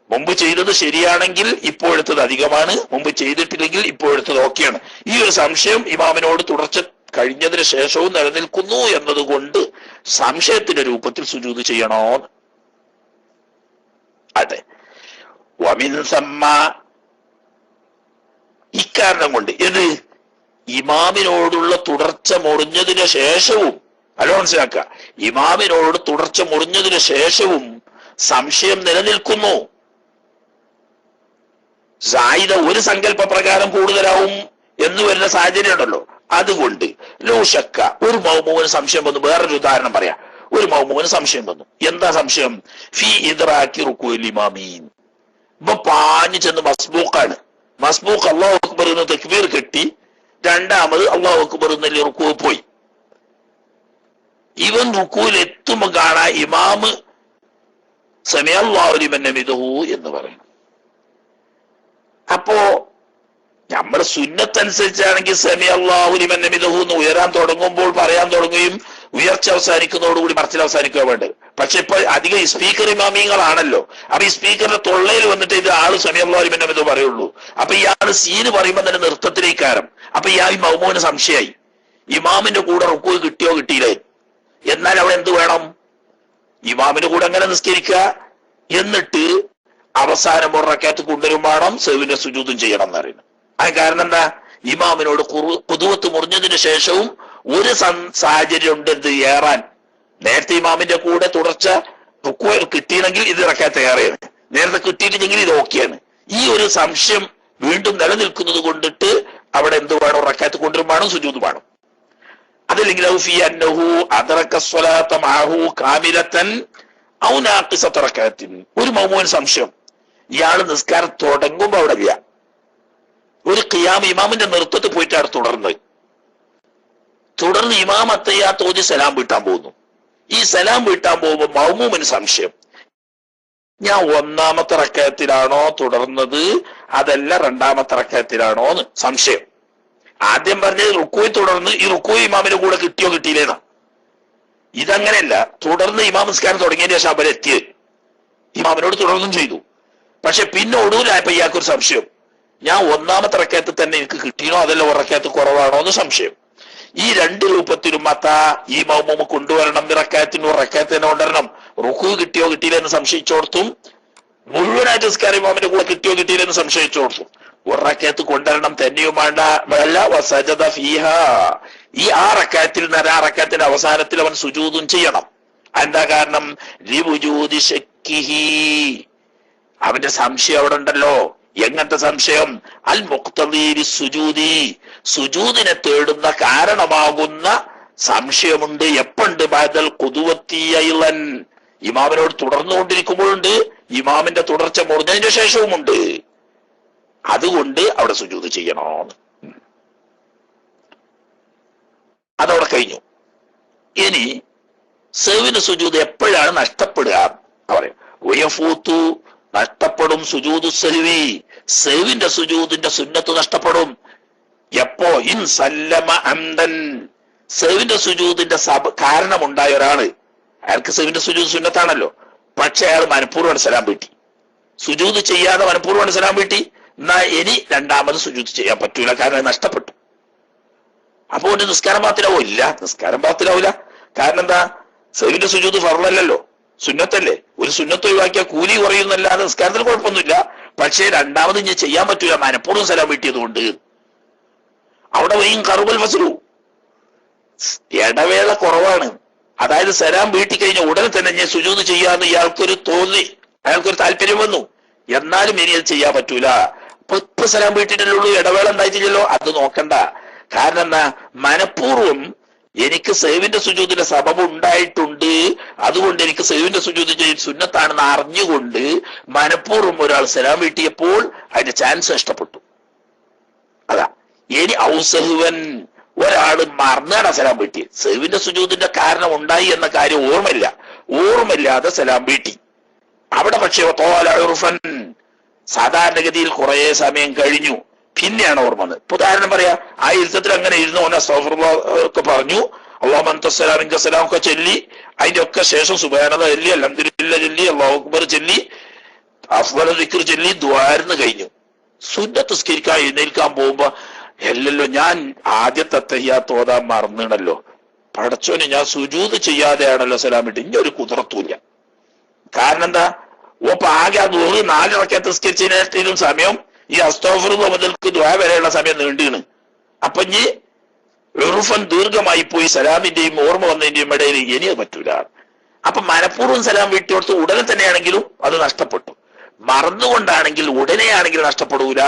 മുമ്പ് ചെയ്തത് ശരിയാണെങ്കിൽ ഇപ്പോഴത്തത് അധികമാണ്, മുമ്പ് ചെയ്തിട്ടില്ലെങ്കിൽ ഇപ്പോഴത്തത് ഓക്കെയാണ്. ഈ ഒരു സംശയം ഇമാമിനോട് തുടർച്ച കഴിഞ്ഞതിന് ശേഷവും നിലനിൽക്കുന്നു എന്നതുകൊണ്ട് സംശയത്തിന്റെ രൂപത്തിൽ സുജൂദ് ചെയ്യണോ? അതെ. വമിൻ സമ്മ, ഇക്കാരണം കൊണ്ട് ഇത് ഇമാമിനോടുള്ള തുടർച്ച മുറിഞ്ഞതിന് ശേഷവും, അല്ല മനസ്സിലാക്കുക, ഇമാമിനോട് തുടർച്ച മുറിഞ്ഞതിന് ശേഷവും സംശയം നിലനിൽക്കുന്നു. സായിദ ഒരു സങ്കല്പ പ്രകാരം കൂടുതലാവും എന്ന് വരുന്ന സാഹചര്യം ഉണ്ടല്ലോ. അതുകൊണ്ട് ലൂഷക്ക, ഒരു മൗമൂന് സംശയം വന്നു. വേറൊരു ഉദാഹരണം പറയാം. ഒരു മൗമൂന് സംശയം വന്നു. എന്താ സംശയം? ഫി ഇദ്റാക്കി റുക്കൂഇൽ ഇമാമീൻ. ഇപ്പൊ പാഞ്ഞു ചെന്ന് മസ്ബൂഖാണ്. മസ്ബൂഖ് അല്ലാഹു അക്ബർ എന്ന് തക്ബീർ കെട്ടി രണ്ടാമത് അല്ലാഹു അക്ബർ എന്നല്ലേ റുക്കൂ പോയി. ഇവൻ റുക്കൂയിൽ എത്തുമ്പോ കാണാ ഇമാമ് സമിഅല്ലാഹു ലിമൻ ഹമിദഹു എന്ന് പറയും. അപ്പോ നമ്മൾ സുന്നത്തനുസരിച്ചാണെങ്കിൽ സമിഅല്ലാഹു ലിമൻ ഹമിദഹു എന്ന് ഉയരാൻ തുടങ്ങുമ്പോൾ പറയാൻ തുടങ്ങുകയും ഉയർച്ച അവസാനിക്കുന്നതോടുകൂടി മറച്ചിൽ അവസാനിക്കുക വേണ്ടത്. പക്ഷെ ഇപ്പൊ അധികം ഈ സ്പീക്കർ ഇമാമിങ്ങളാണല്ലോ. അപ്പൊ ഈ സ്പീക്കറിന്റെ തൊള്ളയിൽ വന്നിട്ട് ഇത് ആള് സമിഅല്ലാഹു ലിമൻ ഹമിദഹു പറയുള്ളൂ. അപ്പൊ ഇയാള് സീന് പറയുമ്പോൾ തന്നെ നൃത്തത്തിലേക്കാരം. അപ്പൊ ഇയാൾ ഈ മൗമൂന് സംശയായി, ഇമാമിന്റെ കൂടെ റുക്കൂ കിട്ടിയോ കിട്ടിയില്ലേ. എന്നാൽ അവിടെ എന്ത് വേണം? ഇമാമിന്റെ കൂടെ അങ്ങനെ നിസ്കരിക്കുക, എന്നിട്ട് അവസാനം ഒരു റക്അത്ത് കൊണ്ടുവരും വേണം, സഹ്വിന്റെ സുജൂദും ചെയ്യണം എന്ന് പറയുന്നത്. അത് കാരണം എന്താ? ഇമാമിനോട് ഖുദൂവത്ത് മുറിഞ്ഞതിന് ശേഷവും ഒരു സാഹചര്യം ഉണ്ട് എന്ത് ഏറാൻ. നേരത്തെ ഇമാമിന്റെ കൂടെ തുടർച്ച റുക്കൂ കിട്ടിയെങ്കിൽ ഇത് റക്അത്ത് ഏറെയാണ്, നേരത്തെ കിട്ടിയിട്ടില്ലെങ്കിൽ ഇത് ഓക്കെയാണ്. ഈ ഒരു സംശയം വീണ്ടും നിലനിൽക്കുന്നത് കൊണ്ടിട്ട് അവിടെ എന്ത് വേണം? റക്അത്ത് കൊണ്ടുവരും വേണം, സുജൂദ് വേണം. അതല്ലെങ്കിൽ ഒരു മൗമൂന് സംശയം, ഇയാള് നിസ്കാരം തുടങ്ങുമ്പോ അവിടെ ഇല്ല, ഒരു ഖിയാം ഇമാമിന്റെ നൃത്തത്തിൽ പോയിട്ടാണ് തുടർന്ന് ഇമാം അത്തഹിയ്യാത്ത് ഓതി സലാം വീട്ടാൻ പോകുന്നു. ഈ സലാം വീട്ടാൻ പോകുമ്പോ മൗമൂമിന് സംശയം, ഞാൻ ഒന്നാമത്തെ റക്അത്തിലാണോ തുടർന്നത് അതല്ല രണ്ടാമത്തെ റക്അത്തിലാണോ എന്ന് സംശയം. ആദ്യം പറഞ്ഞത് റുക്കൂയിൽ തുടർന്ന് ഈ റുക്കൂ ഇമാമിന്റെ കൂടെ കിട്ടിയോ കിട്ടിയില്ലേന്നാ. ഇതങ്ങനെയല്ല, തുടർന്ന് ഇമാം നിസ്കാരം തുടങ്ങിയതിന് ശേഷം അവരെത്തിയത് ഇമാമിനോട് തുടർന്നും ചെയ്തു. പക്ഷെ പിന്നെ ഒടുവിലായപ്പോ ഇയാൾക്കൊരു സംശയം, ഞാൻ ഒന്നാമത്തെ റക്അത്ത് തന്നെ എനിക്ക് കിട്ടിയോ അതല്ല ഒരു റക്അത്ത് കുറവാണോ എന്ന് സംശയം. ഈ രണ്ട് രൂപത്തിലും ഈ മൗമൂമ് കൊണ്ടുവരണം. റക്അത്തിന് ഒരു റക്അത്തിനെ കൊണ്ടുവരണം. റുക്കൂ കിട്ടിയോ കിട്ടിയില്ലെന്ന് സംശയിച്ചോർത്തും മുഴുവനായിട്ട് നിസ്കാരം ഇമാമിന്റെ കൂടെ കിട്ടിയോ കിട്ടിയില്ലെന്ന് സംശയിച്ചോർത്തും ഒരു റക്അത്ത് കൊണ്ടുവരണം തന്നെയും വേണ്ട. വസജദ ഫീഹാ, ഈ ആ റക്അത്തിൽ നിന്ന് ആ റക്അത്തിന്റെ അവസാനത്തിൽ അവൻ സുജൂദും ചെയ്യണം. എന്താ കാരണം? ലിവുജൂദി ശക്കിഹി, അവന്റെ സംശയം അവിടെ ഉണ്ടല്ലോ. എങ്ങനത്തെ സംശയം? അൽ മുഖ്തദീ ലിസ്സുജൂദി, സുജൂദിനെ തേടുന്ന കാരണമാകുന്ന സംശയമുണ്ട്. എപ്പുണ്ട്? ബഅദൽ ഖുദുവത്തി അയ്ളൻ, ഇമാമിനോട് തുടർന്നുകൊണ്ടിരിക്കുമ്പോഴുണ്ട്, ഇമാമിന്റെ തുടർച്ച മുറിഞ്ഞതിന് ശേഷവുമുണ്ട്. അതുകൊണ്ട് അവിടെ സുജൂദ് ചെയ്യണോ? അതവിടെ കഴിഞ്ഞു. ഇനി സഹ്വിന്റെ സുജൂദ് എപ്പോഴാണ് നഷ്ടപ്പെടുക? പറയാം, വയഫൂതു, നഷ്ടപ്പെടും സുജൂദു സഹ്വി, സഹ്വിന്റെ സുജൂദിന്റെ സുന്നത്ത് നഷ്ടപ്പെടും. എപ്പോ? ഇൻ സല്ലമ അംദൻ, സഹ്വിന്റെ സുജൂദിന്റെ കാരണമുണ്ടായ ഒരാള്, അയാൾക്ക് സഹ്വിന്റെ സുജൂദ് സുന്നത്താണല്ലോ, പക്ഷെ അയാൾ മനഃപൂർവ്വം സലാം വീട്ടി, സുജൂദ് ചെയ്യാതെ മനഃപൂർവ്വം സലാം വീട്ടി, എന്നാ ഇനി രണ്ടാമത് സുജൂദ് ചെയ്യാൻ പറ്റൂല, കാരണം നഷ്ടപ്പെട്ടു. അപ്പൊ ഒരു നിസ്കാരം ബാത്തിലാവോ? ഇല്ല, നിസ്കാരം ബാത്തിലാവില്ല. കാരണം എന്താ? സഹ്വിന്റെ സുജൂദ് ഫർളല്ലല്ലോ, സുന്നത്തല്ലേ. ഒരു സുന്നത്ത് ഒഴിവാക്കിയാൽ കൂലി കുറയുന്നല്ലാതെ നിസ്കാരത്തിന് കുഴപ്പമൊന്നുമില്ല. പക്ഷേ രണ്ടാമത് ഇനി ചെയ്യാൻ പറ്റൂല, മനഃപൂർവ്വം സലാം വീട്ടിയത് കൊണ്ട്. അവിടെ വൈകും കറുബൽ ഫസ്ലു, ഇടവേള കുറവാണ്. അതായത് സലാം വീട്ടി കഴിഞ്ഞ ഉടനെ തന്നെ ഞാൻ സുജൂദ് ചെയ്യാന്ന് ഇയാൾക്കൊരു തോന്നി, അയാൾക്കൊരു താല്പര്യം വന്നു, എന്നാലും ഇനി അത് ചെയ്യാൻ പറ്റൂല. ഇപ്പൊ സലാം വീട്ടിട്ടല്ലേ ഉള്ളൂ, ഇടവേള ഉണ്ടായിട്ടില്ലല്ലോ, അത് നോക്കണ്ട. കാരണം എന്താ? മനഃപൂർവ്വം എനിക്ക് സഹ്വിന്റെ സുജൂദിന്റെ സബബ് ഉണ്ടായിട്ടുണ്ട്, അതുകൊണ്ട് എനിക്ക് സഹ്വിന്റെ സുജൂദ് ചെയ്ത് സുന്നത്താണെന്ന് അറിഞ്ഞുകൊണ്ട് മനഃപൂർവ്വം ഒരാൾ സലാം വീട്ടിയപ്പോൾ അതിന്റെ ചാൻസ് നഷ്ടപ്പെട്ടു. അതാ. ഇനി ഔസഹുവൻ, ഒരാള് മറന്നാണ് സലാം വീട്ടി, സഹ്വിന്റെ സുജൂദിന്റെ കാരണം ഉണ്ടായി എന്ന കാര്യം ഓർമ്മയില്ലാതെ സലാം വീട്ടി. അവിടെ പക്ഷേ തോലഉർഫൻ, സാധാരണഗതിയിൽ കുറെ സമയം കഴിഞ്ഞു, പിന്നെയാണ് ഓർമ്മ വന്നത്. ഉദാഹരണം പറയാ, ആ ഇരുത്തത്തിൽ അങ്ങനെ ഇരുന്ന് ഓൻ അസ്തഗ്ഫിറുല്ലാഹ് ഒക്കെ പറഞ്ഞു, അല്ലാഹു അൻത സലാം മിൻക സലാം ഒക്കെ ചൊല്ലി, അതിന്റെ ഒക്കെ ശേഷം സുബ്ഹാനല്ലാഹ് ചൊല്ലി, അൽഹംദുലില്ലാഹ് ചൊല്ലി, അല്ലാഹു അക്ബർ ചൊല്ലി, അഫ്ളൽ ദിക്ർ ചൊല്ലി ദ്വാരന്ന് കഴിഞ്ഞു. സുന്നത്ത് നിസ്കരിക്കാൻ എഴുന്നേൽക്കാൻ പോകുമ്പോ അല്ലല്ലോ ഞാൻ ആദ്യത്തെ തഹിയ്യാത്ത് ഓതാൻ മറന്നിടല്ലോ, പടച്ചോന് ഞാൻ സുജൂദ് ചെയ്യാതെയാണല്ലോ സലാം വിട്ട്, ഇനി ഒരു കുതിർത്തൂല്ല. കാരണം എന്താ, ഓപ്പൊ ആകെ ആ 4 റക്അത്ത് നിസ്കരിച്ചതിനും സമയം ഈ അസ്തഗ്ഫിറുല്ലാഹ് മുതൽക്ക് ദുആ വരെയുള്ള സമയം നീണ്ടിണ്. അപ്പൊ ഇനി ഉറുഫൻ ദീർഘമായി പോയി സലാമിന്റെയും ഓർമ്മ വന്നതിന്റെയും ഇടയിൽ ഇനി അത് പറ്റൂല. അപ്പൊ മനഃപൂർവ്വം സലാം വീട്ടിയോടത്ത് ഉടനെ തന്നെയാണെങ്കിലും അത് നഷ്ടപ്പെട്ടു, മറന്നുകൊണ്ടാണെങ്കിൽ ഉടനെയാണെങ്കിൽ നഷ്ടപ്പെടൂല.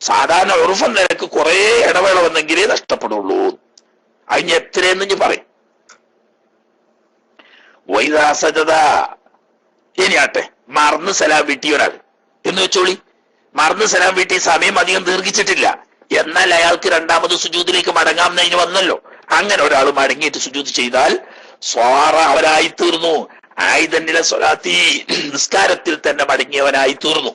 സാധാരണ ഉറുഫൻ നിരക്ക് കുറെ ഇടവേള വന്നെങ്കിലേ നഷ്ടപ്പെടുള്ളൂ. അതിന് എത്രയെന്ന് ഞാൻ പറയും. വൈദാ സജദ, ഇനിയാട്ടെ മറന്ന് സലാം വീട്ടിയ ഒരാൾ എന്ന് വെച്ചോളി, മറന്ന് സലാം വീട്ടി സമയം അധികം ദീർഘിച്ചിട്ടില്ല, എന്നാൽ അയാൾക്ക് രണ്ടാമത് സുജൂദിലേക്ക് മടങ്ങാമെന്നതിന് വന്നല്ലോ. അങ്ങനെ ഒരാൾ മടങ്ങിയിട്ട് സുജൂദ് ചെയ്താൽ സ്വാറ അവനായി തീർന്നു, ആയിതന്നിലെ സ്വലാത്തി നിസ്കാരത്തിൽ തന്നെ മടങ്ങിയവനായി തീർന്നു.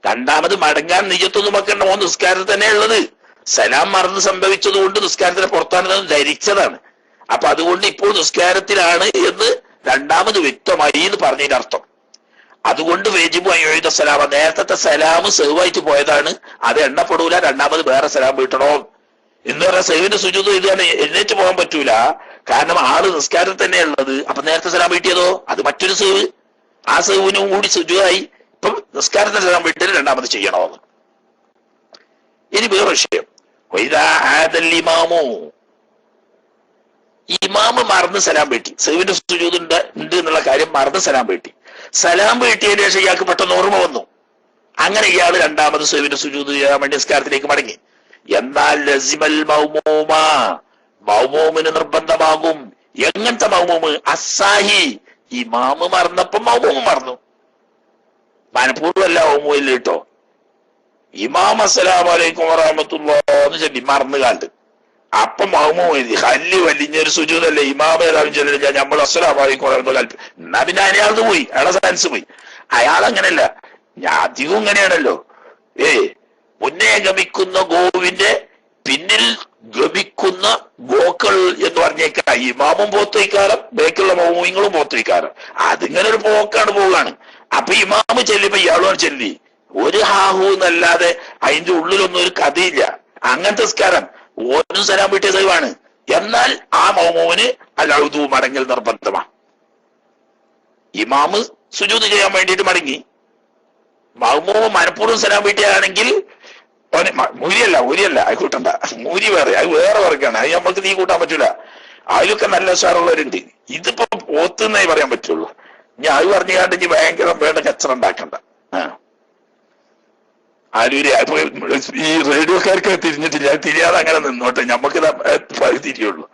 രണ്ടാമത് മടങ്ങാൻ നിജത്തൊന്നും വെക്കണ്ട, ഓൻ നിസ്കാരത്തിൽ തന്നെ ഉള്ളത്. സലാം മറന്ന് സംഭവിച്ചത് കൊണ്ട് നിസ്കാരത്തിന് പുറത്താണെന്ന് ധരിച്ചതാണ്. അപ്പൊ അതുകൊണ്ട് ഇപ്പോൾ നിസ്കാരത്തിലാണ് എന്ന് രണ്ടാമത് വ്യക്തമായി എന്ന് പറഞ്ഞതിന്റെ അർത്ഥം. അതുകൊണ്ട് വേജിബു അയ്യുദ സലാമ, നേരത്തെ സലാം സേവായിട്ട് പോയതാണ്, അത് എണ്ണപ്പെടൂല, രണ്ടാമത് വേറെ സലാം വീട്ടണോ എന്ന് പറഞ്ഞാൽ സേവിന്റെ സുജൂദ് ഇതാണ്, എഴുന്നേറ്റ് പോകാൻ പറ്റൂല. കാരണം ആള് നിസ്കാരത്തിൽ തന്നെ ഉള്ളത്. അപ്പൊ നേരത്തെ സലാം വീട്ടിയതോ അത് മറ്റൊരു സേവ്, ആ സേവിനും കൂടി സുജൂദായി. ഇപ്പം നിസ്കാരത്തിൽ സലാം വീട്ടിൽ രണ്ടാമത് ചെയ്യണോന്ന്. ഇനി വേറെ വിഷയം, ഇമാമ് മറന്ന് സലാം വീട്ടി, സേവിന്റെ സുജൂദ് ഉണ്ട് എന്നുള്ള കാര്യം മറന്ന് സലാം വീട്ടി. സലാം വീട്ടിയതിന് ശേഷം ഇയാൾക്ക് പെട്ടെന്ന് ഓർമ്മ വന്നു. അങ്ങനെ ഇയാൾ രണ്ടാമത് സേവിന്റെ സുജൂദ് ചെയ്യാൻ വേണ്ടി നിസ്കാരത്തിലേക്ക് മടങ്ങി. എന്നാൽ ലസിമൽ മൗമൂമ, മൗമൂമിന് നിർബന്ധമാകും. എങ്ങനത്തെ മൗമൂമ്? അസാഹി, ഇമാമ് മറന്നപ്പോ മൗമൂമ് മറന്നു, മനഃപൂർവ്വമല്ല മൗമൂമില്ല കേട്ടോ. ഇമാം അസ്സലാമു അലൈക്കും വറഹ്മത്തുള്ളാഹി എന്ന് ചൊല്ലി മറന്നു കാണ്ട് അപ്പം മൗമൂമ് എഴുതി ഹല്ലി വലിഞ്ഞൊരു സുജൂദല്ലേ, ഇമാം ഏതാനും ചൊല്ലില്ല, നമ്മൾ അസ്സലാമു അലൈക്കും വറഹ്മത്തുള്ളാഹി എന്നാ പിന്നെ അയാളത് പോയി, അയാളെ സയൻസ് പോയി. അയാൾ അങ്ങനെയല്ല, ഞാൻ അധികം ഇങ്ങനെയാണല്ലോ. മുന്നേ ഗമിക്കുന്ന ഗോവിന്റെ പിന്നിൽ ഗമിക്കുന്ന ഗോക്കൾ എന്ന് പറഞ്ഞേക്കാം. ഇമാമും പോത്തുവയ്ക്കാരം, ബേക്കുള്ള മൗമൂങ്ങളും പോത്തുവയ്ക്കാരം. അതിങ്ങനെ ഒരു പോക്കാണ് പോവുകയാണ്. അപ്പൊ ഇമാമ് ചെല്ലുമ്പോ ഇയാളും ചെല്ലി, ഒരു ഹാഹു എന്നല്ലാതെ അതിന്റെ ഉള്ളിലൊന്നും ഒരു കഥയില്ല. അങ്ങനത്തെ നിസ്കാരം ഓനും സലാം വീട്ടിയ ദൈവമാണ്. എന്നാൽ ആ മൗമൂവിന് അലൗദു മടങ്ങൽ നിർബന്ധമാണ്. ഇമാമ് സുജൂദ് ചെയ്യാൻ വേണ്ടിയിട്ട് മടങ്ങി, മൗമൂമ് മനഃപൂർവ്വം സലാം വീട്ടിയാണെങ്കിൽ മൂരിയല്ല അത് കൂട്ടണ്ട, മൂരി വേറെ, അത് വേറെ വർക്കാണ്, അത് നമ്മൾക്ക് നീ കൂട്ടാൻ പറ്റൂല. അതിലൊക്കെ നല്ല ഉഷാറുള്ളവരുണ്ട്. ഇതിപ്പോ പോത്തുന്നേ പറയാൻ പറ്റുള്ളൂ. ഞാൻ അത് പറഞ്ഞു കാണ്ട് ഇനി ഭയങ്കര വേണ്ട കച്ചറ ഉണ്ടാക്കണ്ട. ആരൂര് ഈ റേഡിയോക്കാർക്ക് തിരിഞ്ഞിട്ടില്ല, തിരിയാതെ അങ്ങനെ നിന്നോട്ടെ, ഞമ്മക്ക് തിരിയുള്ളൂ.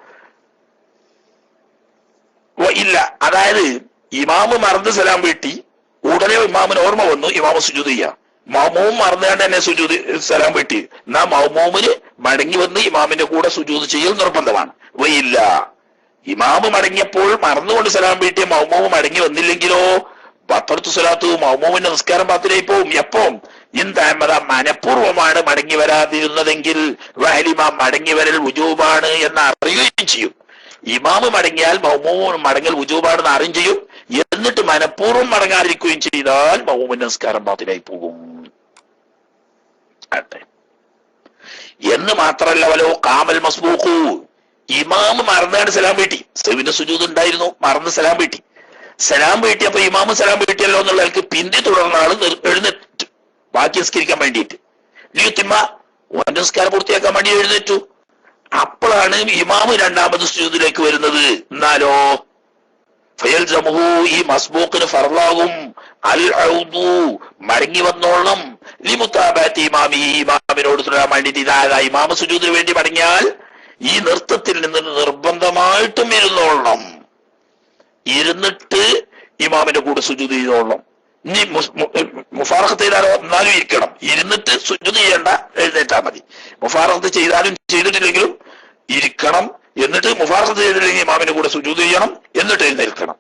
ഇല്ല, അതായത് ഇമാമ് മറന്ന് സലാം വീട്ടി ഉടനെ ഇമാമിന് ഓർമ്മ വന്നു, ഇമാമ് സുജൂദ് ചെയ്യാം. മൗമൂം മറന്നുകൊണ്ട് തന്നെ സുജൂദ് സലാം വീട്ടി, എന്നാ മൗമൂമിന് മടങ്ങി വന്ന് ഇമാമിന്റെ കൂടെ സുജൂദ് ചെയ്യൽ നിർബന്ധമാണ്. വയില്ല, ഇമാമ് മടങ്ങിയപ്പോൾ മറന്നുകൊണ്ട് സലാം വീട്ടിയ മൗമൂമ് മടങ്ങി വന്നില്ലെങ്കിലോ ബത്തലത്തു സ്വലാത്തു, മൗമൂമിന്റെ നിസ്കാരം ബാത്തിലായി പോവും. എപ്പം? ഇന്താമത മനഃപൂർവ്വമാണ് മടങ്ങി വരാതിരുന്നതെങ്കിൽ വഹലിമ മടങ്ങി വരൽ വുജൂബാണ് എന്ന് അറിയുകയും ചെയ്യും. ഇമാമ് മടങ്ങിയാൽ മൗമൂം മടങ്ങൽ വുജൂബാണെന്ന് അറിയും ചെയ്യും. എന്നിട്ട് മനഃപൂർവ്വം മടങ്ങാതിരിക്കുകയും ചെയ്താൽ മൗമൂമിന്റെ നിസ്കാരം ബാത്തിലായി പോകും. എന്ന് മാത്രല്ല, വലോ കാമൽ മസ്ബൂഖു, ഇമാമ് മറന്നാണ് സലാം വീട്ടി, സഹ്വിന്റെ സുജൂദ് ഉണ്ടായിരുന്നു, മറന്ന് സലാം വീട്ടി. സലാം വീട്ടിയപ്പോ ഇമാമ് സലാം വീട്ടിയല്ലോ എന്നുള്ള ആൾക്ക് പിന്തി തുടർന്ന ആള് എഴുന്നേറ്റു ബാക്കി നിസ്കരിക്കാൻ വേണ്ടിയിട്ട്. ലിയുത്തിമ്മ, ഓന്റെ നിസ്കാരം പൂർത്തിയാക്കാൻ വേണ്ടി എഴുന്നേറ്റു. അപ്പോഴാണ് ഇമാമ് രണ്ടാമത് സുജൂദിലേക്ക് വരുന്നത്. എന്നാലോ ഫയൽസമുഹു, ഈ മസ്ബൂഖിന് ഫർളാകും അൽ ഔദു, മടങ്ങി വന്നോളണം. ലിമുതാബാത്തി ഇമാമി, ഇമാമിനോട് തുടരാൻ വേണ്ടിയിട്ട്. ഇതായതാ ഇമാമ സുജൂദിന് വേണ്ടി മടങ്ങിയാൽ ഈ നൃത്തത്തിൽ നിന്ന് നിർബന്ധമായിട്ടും ഇരുന്നോളണം. ഇരുന്നിട്ട് ഇമാമിന്റെ കൂടെ സുജൂദ് ചെയ്തോളണം. ഇനി മുഫാറഖത്ത് ചെയ്താലോ എന്നാലും ഇരിക്കണം. ഇരുന്നിട്ട് സുജൂദ് ചെയ്യേണ്ട, എഴുന്നേറ്റാ മതി. മുഫാറഖത്ത് ചെയ്താലും ചെയ്തിട്ടില്ലെങ്കിലും ഇരിക്കണം. എന്നിട്ട് മുഫാറഖത്ത് ചെയ്തില്ലെങ്കിൽ ഇമാമിന്റെ കൂടെ സുജൂദ് ചെയ്യണം, എന്നിട്ട് എഴുന്നേൽക്കണം.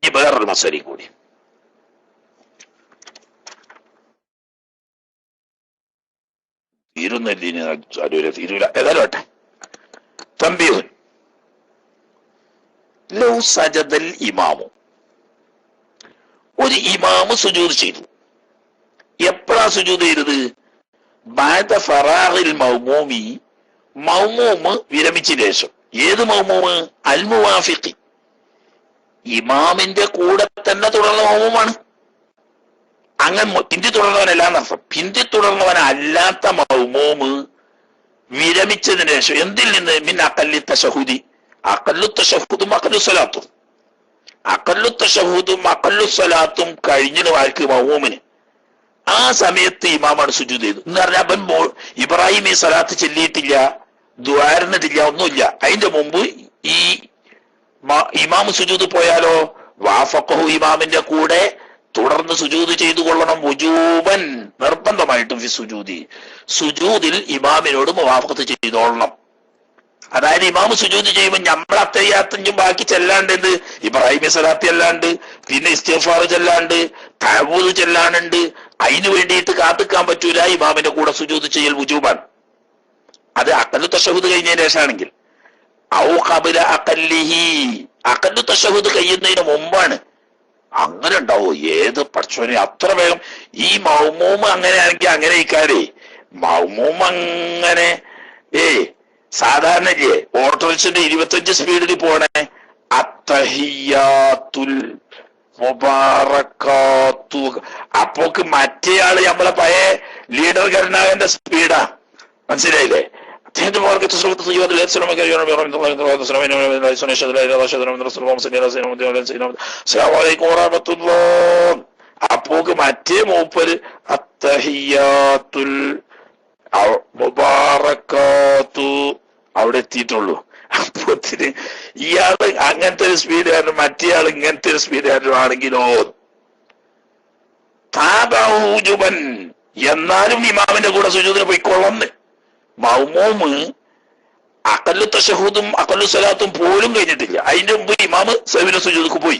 ഈ വേറൊരു മസലയും കൂടി. തീരുന്നില്ല, തീരൂല, ഏതായാലും ആട്ടെ. തമ്പീഹുൻ, ലൗ സജദൽ ഇമാമു, ഒരു ഇമാമ് സുജൂദ് ചെയ്തു. എപ്പോഴാ സുജൂദ് ചെയ്തത്? ബഅദ ഫറാഗിൽ മൗമൂമി, മൗമൂമ് വിരമിച്ചതിന് ശേഷം. ഏത് മൗമൂമ്? അൽ മുവാഫിഖി, ഇമാമിന്റെ കൂടെ തന്നെ തുടർന്ന മൗമൂമാണ്. അങ്ങനെ പിന്തി തുടർന്നവനല്ല എന്നർത്ഥം. പിന്തി തുടർന്നവനല്ലാത്ത മൗമൂമ് വിരമിച്ചതിന് ശേഷം എന്തിൽ നിന്ന്? മിൻ അഖല്ലി തശഹുദി, അഖല്ലു തശഹുദും അഖല്ലു സ്വലാത്തും, അഖല്ലു തശഹുദും അഖല്ലു സ്വലാത്തും കഴിഞ്ഞിട്ട് ആർക്ക്? മൗമൂമിന്. ആ സമയത്ത് ഇമാമാണ് സുജൂദ് ചെയ്തു എന്ന് പറഞ്ഞാൽ അവൻ ഇബ്രാഹിം ഈ സ്വലാത്ത് ചെല്ലിയിട്ടില്ല, ദ്വാരന്നിട്ടില്ല, ഒന്നുമില്ല. അതിന്റെ മുമ്പ് ഈ ഇമാം സുജൂദ് പോയാലോ വാഫഖഹു, ഇമാമിന്റെ കൂടെ തുടർന്ന് സുജൂദ് ചെയ്തു കൊള്ളണം. വുജൂബൻ, നിർബന്ധമായിട്ടും ഫി സുജൂദി, സുജൂദിൽ ഇമാമിനോട് മുവാഫഖത്ത് ചെയ്തോളണം. അതായത് ഇമാമ് സുജൂദ് ചെയ്യുമ്പോൾ നമ്മൾ അത്തഹിയ്യാത്തും ബാക്കി ചെല്ലാണ്ട് എന്ത് ഇബ്രാഹിം സ്വലാത്തി അല്ലാണ്ട് പിന്നെ ഇസ്തിഗ്ഫാർ ചെല്ലാണ്ട് തഅവൂദ് ചെല്ലാനുണ്ട്. അതിനു വേണ്ടിയിട്ട് കാത്തിക്കാൻ പറ്റൂല. ഇമാമിന്റെ കൂടെ സുജൂദ് ചെയ്യൽ വുജൂബാണ്. അത് അഖല്ലു തശഹുദ് കഴിഞ്ഞതിന് ശേഷമാണെങ്കിൽ. ഔ ഖബല അഖല്ലിഹി, അഖല്ലു തശഹുദ് കഴിയുന്നതിന് മുമ്പാണ്. അങ്ങനെ ഉണ്ടാവോ? ഏത് പഠിച്ചോനെ അത്ര വേഗം ഈ മൗമൂമ് അങ്ങനെയാണെങ്കിൽ അങ്ങനെ ഇക്കാരെ മൗമൂമ് അങ്ങനെ സാധാരണ ഓട്ടോറിക്ഷന്റെ 25 സ്പീഡിൽ പോണേ അത്തഹിയ്യാത്തുൽ മുബാറകാത്തു, അപ്പോക്ക് മറ്റേയാള് നമ്മളെ പഴയ ലീഡർ കരുണാകരന്റെ സ്പീഡാ. മനസ്സിലായില്ലേ? അദ്ദേഹത്തിന്റെ അപ്പോക്ക് മറ്റേ മൂപ്പര് അത്തഹിയ്യാത്തുൽ മുബാറകാത്തു അവിടെ എത്തിയിട്ടുള്ളൂ. അപ്പോത്തിന് ഇയാള് അങ്ങനത്തെ ഒരു സ്പീഡുകാരനും മറ്റേയാൾ ഇങ്ങനത്തെ ഒരു സ്പീഡുകാരനും ആണെങ്കിലോ താബഊജുബൻ, എന്നാലും ഇമാമിന്റെ കൂടെ സുജൂദിന് പോയിക്കൊള്ളുന്നു. മൗമൂമ് അഖല്ലു തശഹുദും അഖല്ലു സ്വലാത്തും പോലും കഴിഞ്ഞിട്ടില്ല. അതിന്റെ മുമ്പ് ഇമാമ് സഹ്വിന്റെ സുജൂദിക്ക് പോയി,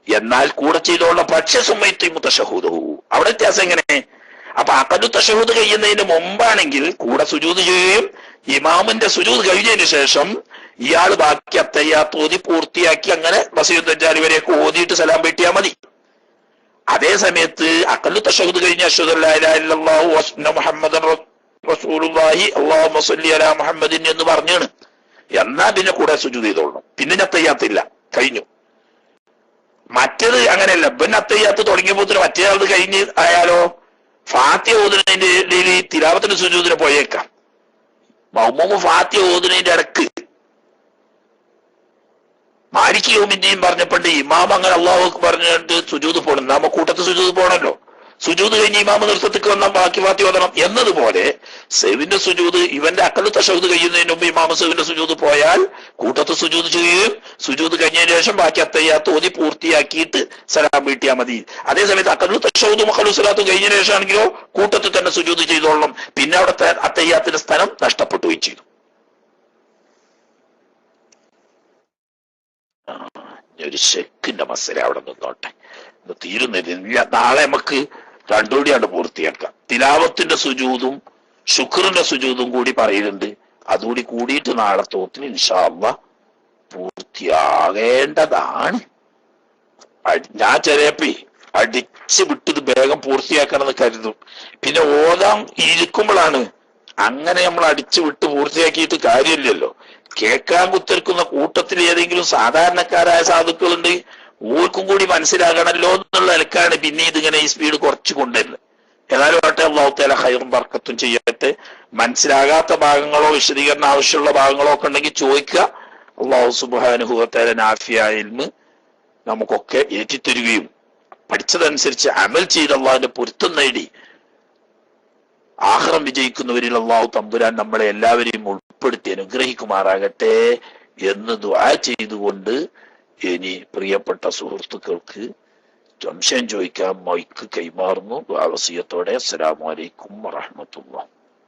എന്നാൽ കൂടെ ചെയ്തോളണം. പക്ഷെ സുമ്മൈത്തിമു തശഹുദഹു, അവിടെ വ്യത്യാസം എങ്ങനെ? അപ്പൊ അഖല്ലു തശഹുദ് കഴിയുന്നതിന് മുമ്പാണെങ്കിൽ കൂടെ സുജൂദ് ചെയ്യുകയും ഇമാമിന്റെ സുജൂദ് കഴിഞ്ഞതിന് ശേഷം ഇയാൾ ബാക്കി അത്തഹിയ്യാത്ത് ഓതി പൂർത്തിയാക്കി അങ്ങനെ ബസിയുൽ ദജ്ജാലി വരെയൊക്കെ ഓതിയിട്ട് സലാം വീട്ടിയാൽ മതി. അതേ സമയത്ത് അഖല്ലു തശഹുദ് കഴിഞ്ഞ അശ്ഹദു അല്ലാ ഇലാഹ ഇല്ലല്ലാഹു വഅന്ന മുഹമ്മദൻ റസൂലുള്ളാഹി അല്ലാഹുമ്മ സ്വല്ലി അലാ മുഹമ്മദിൻ എന്ന് പറഞ്ഞാണ്. എന്നാ പിന്നെ കൂടെ സുജൂദ് ചെയ്തോളണം. പിന്നെ അത്തഹിയ്യാത്തില്ല, കഴിഞ്ഞു. മറ്റേത് അങ്ങനെയല്ല. പിന്നെ അത്തഹിയ്യാത്ത് തുടങ്ങിയപ്പോൾ മറ്റേ ആളത് കഴിഞ്ഞ് ആയാലോ ഫാത്തിഹ ഓതുന്നതിന്റെ ഇടയിൽ തിലാവത്തിന്റെ സുജൂദിന് പോയേക്കാം. മൗമൂമ് ഫാത്തിഹ ഓതുന്നതിന്റെ ഇടക്ക് മാലിക് യൗമിദ്ദീൻ പറഞ്ഞപ്പോണ്ട് ഇമാം അങ്ങനെ അല്ലാഹു അക്ബർ പറഞ്ഞിട്ട് സുജൂദ് പോകണം. നമ്മ കൂട്ടത്തിൽ സുജൂദ് പോകണല്ലോ. സുജൂദ് കഴിഞ്ഞ് ഇമാമ് നൃത്തത്തിക്ക് വന്നാൽ ബാക്കി ഫാത്തിഹ ഓതണം എന്നതുപോലെ സഹ്വിന്റെ സുജൂദ് ഇവന്റെ അഖല്ലു തശഹുദ് കഴിയുന്നതിന് മുമ്പ് ഇമാമ് സഹ്വിന്റെ സുജൂദ് പോയാൽ കൂട്ടത്തിൽ സുജൂദ് ചെയ്യുകയും സുജൂദ് കഴിഞ്ഞതിന് ശേഷം ബാക്കി അത്തഹിയ്യാത്ത് ഓതി പൂർത്തിയാക്കിയിട്ട് സലാം വീട്ടിയാൽ മതി. അതേസമയത്ത് അഖല്ലു തശഹുദും അഖല്ലു സ്വലാത്തും കഴിഞ്ഞതിന് ശേഷമാണെങ്കിലോ കൂട്ടത്തിൽ തന്നെ സുജൂദ് ചെയ്തോളണം. പിന്നെ അവിടുത്തെ അത്തഹിയ്യാത്തിന്റെ സ്ഥാനം നഷ്ടപ്പെട്ടുകയും ചെയ്തു. ഒരു ശെക്കിന്റെ മസല അവിടെ നിന്നോട്ടെ, തീരുന്നില്ല. നാളെ നമുക്ക് രണ്ടുകൂടിയാണ് പൂർത്തിയാക്കാം. തിലാവത്തിന്റെ സുജൂദും ശുക്റിന്റെ സുജൂദും കൂടി പറയുന്നുണ്ട്. അതുകൂടി കൂടിയിട്ട് നാളെ തോത്തിന് ഇൻഷാ അല്ലാഹ് പൂർത്തിയാകേണ്ടതാണ്. ഞാൻ ചിലപ്പോ അടിച്ചു വിട്ടത് വേഗം പൂർത്തിയാക്കണമെന്ന് കരുതും. പിന്നെ ഓതാൻ ഇരിക്കുമ്പോഴാണ് അങ്ങനെ നമ്മൾ അടിച്ചു വിട്ട് പൂർത്തിയാക്കിയിട്ട് കാര്യമില്ലല്ലോ. കേൾക്കാൻ കുത്തിരിക്കുന്ന കൂട്ടത്തിൽ ഏതെങ്കിലും സാധാരണക്കാരായ സാധുക്കളുണ്ട്, ഓർക്കും കൂടി മനസ്സിലാകണമല്ലോ എന്നുള്ള നിലക്കാണ് പിന്നെ ഇതിങ്ങനെ ഈ സ്പീഡ് കുറച്ച് കൊണ്ടുവരുന്നത്. ഏതായാലും ആട്ടെ, അല്ലാഹു തആല ഖൈറും ബർക്കത്തും ചെയ്യട്ടെ. മനസ്സിലാകാത്ത ഭാഗങ്ങളോ വിശദീകരണം ആവശ്യമുള്ള ഭാഗങ്ങളോ ഒക്കെ ഉണ്ടെങ്കിൽ ചോദിക്കുക. അല്ലാഹു സുബ്ഹാനഹു വ തആല നാഫിയായ ഇൽമ് നമുക്കൊക്കെ ഏറ്റിത്തരുകയും പഠിച്ചതനുസരിച്ച് അമൽ ചെയ്ത് അള്ളാഹുവിന്റെ പൊരുത്തം നേടി ആഖിറം വിജയിക്കുന്നവരിൽ അല്ലാഹു തമ്പുരാൻ നമ്മളെ എല്ലാവരെയും ഉൾപ്പെടുത്തി അനുഗ്രഹിക്കുമാറാകട്ടെ എന്ന് ദുആ ചെയ്തുകൊണ്ട് ഇനി പ്രിയപ്പെട്ട സുഹൃത്തുക്കൾക്ക് സംശയം ചോദിക്കാൻ മൈക്ക് കൈമാറുന്നു. വസിയത്തോടെ അസ്സലാമു അലൈക്കും വറഹ്മത്തുള്ളാഹി.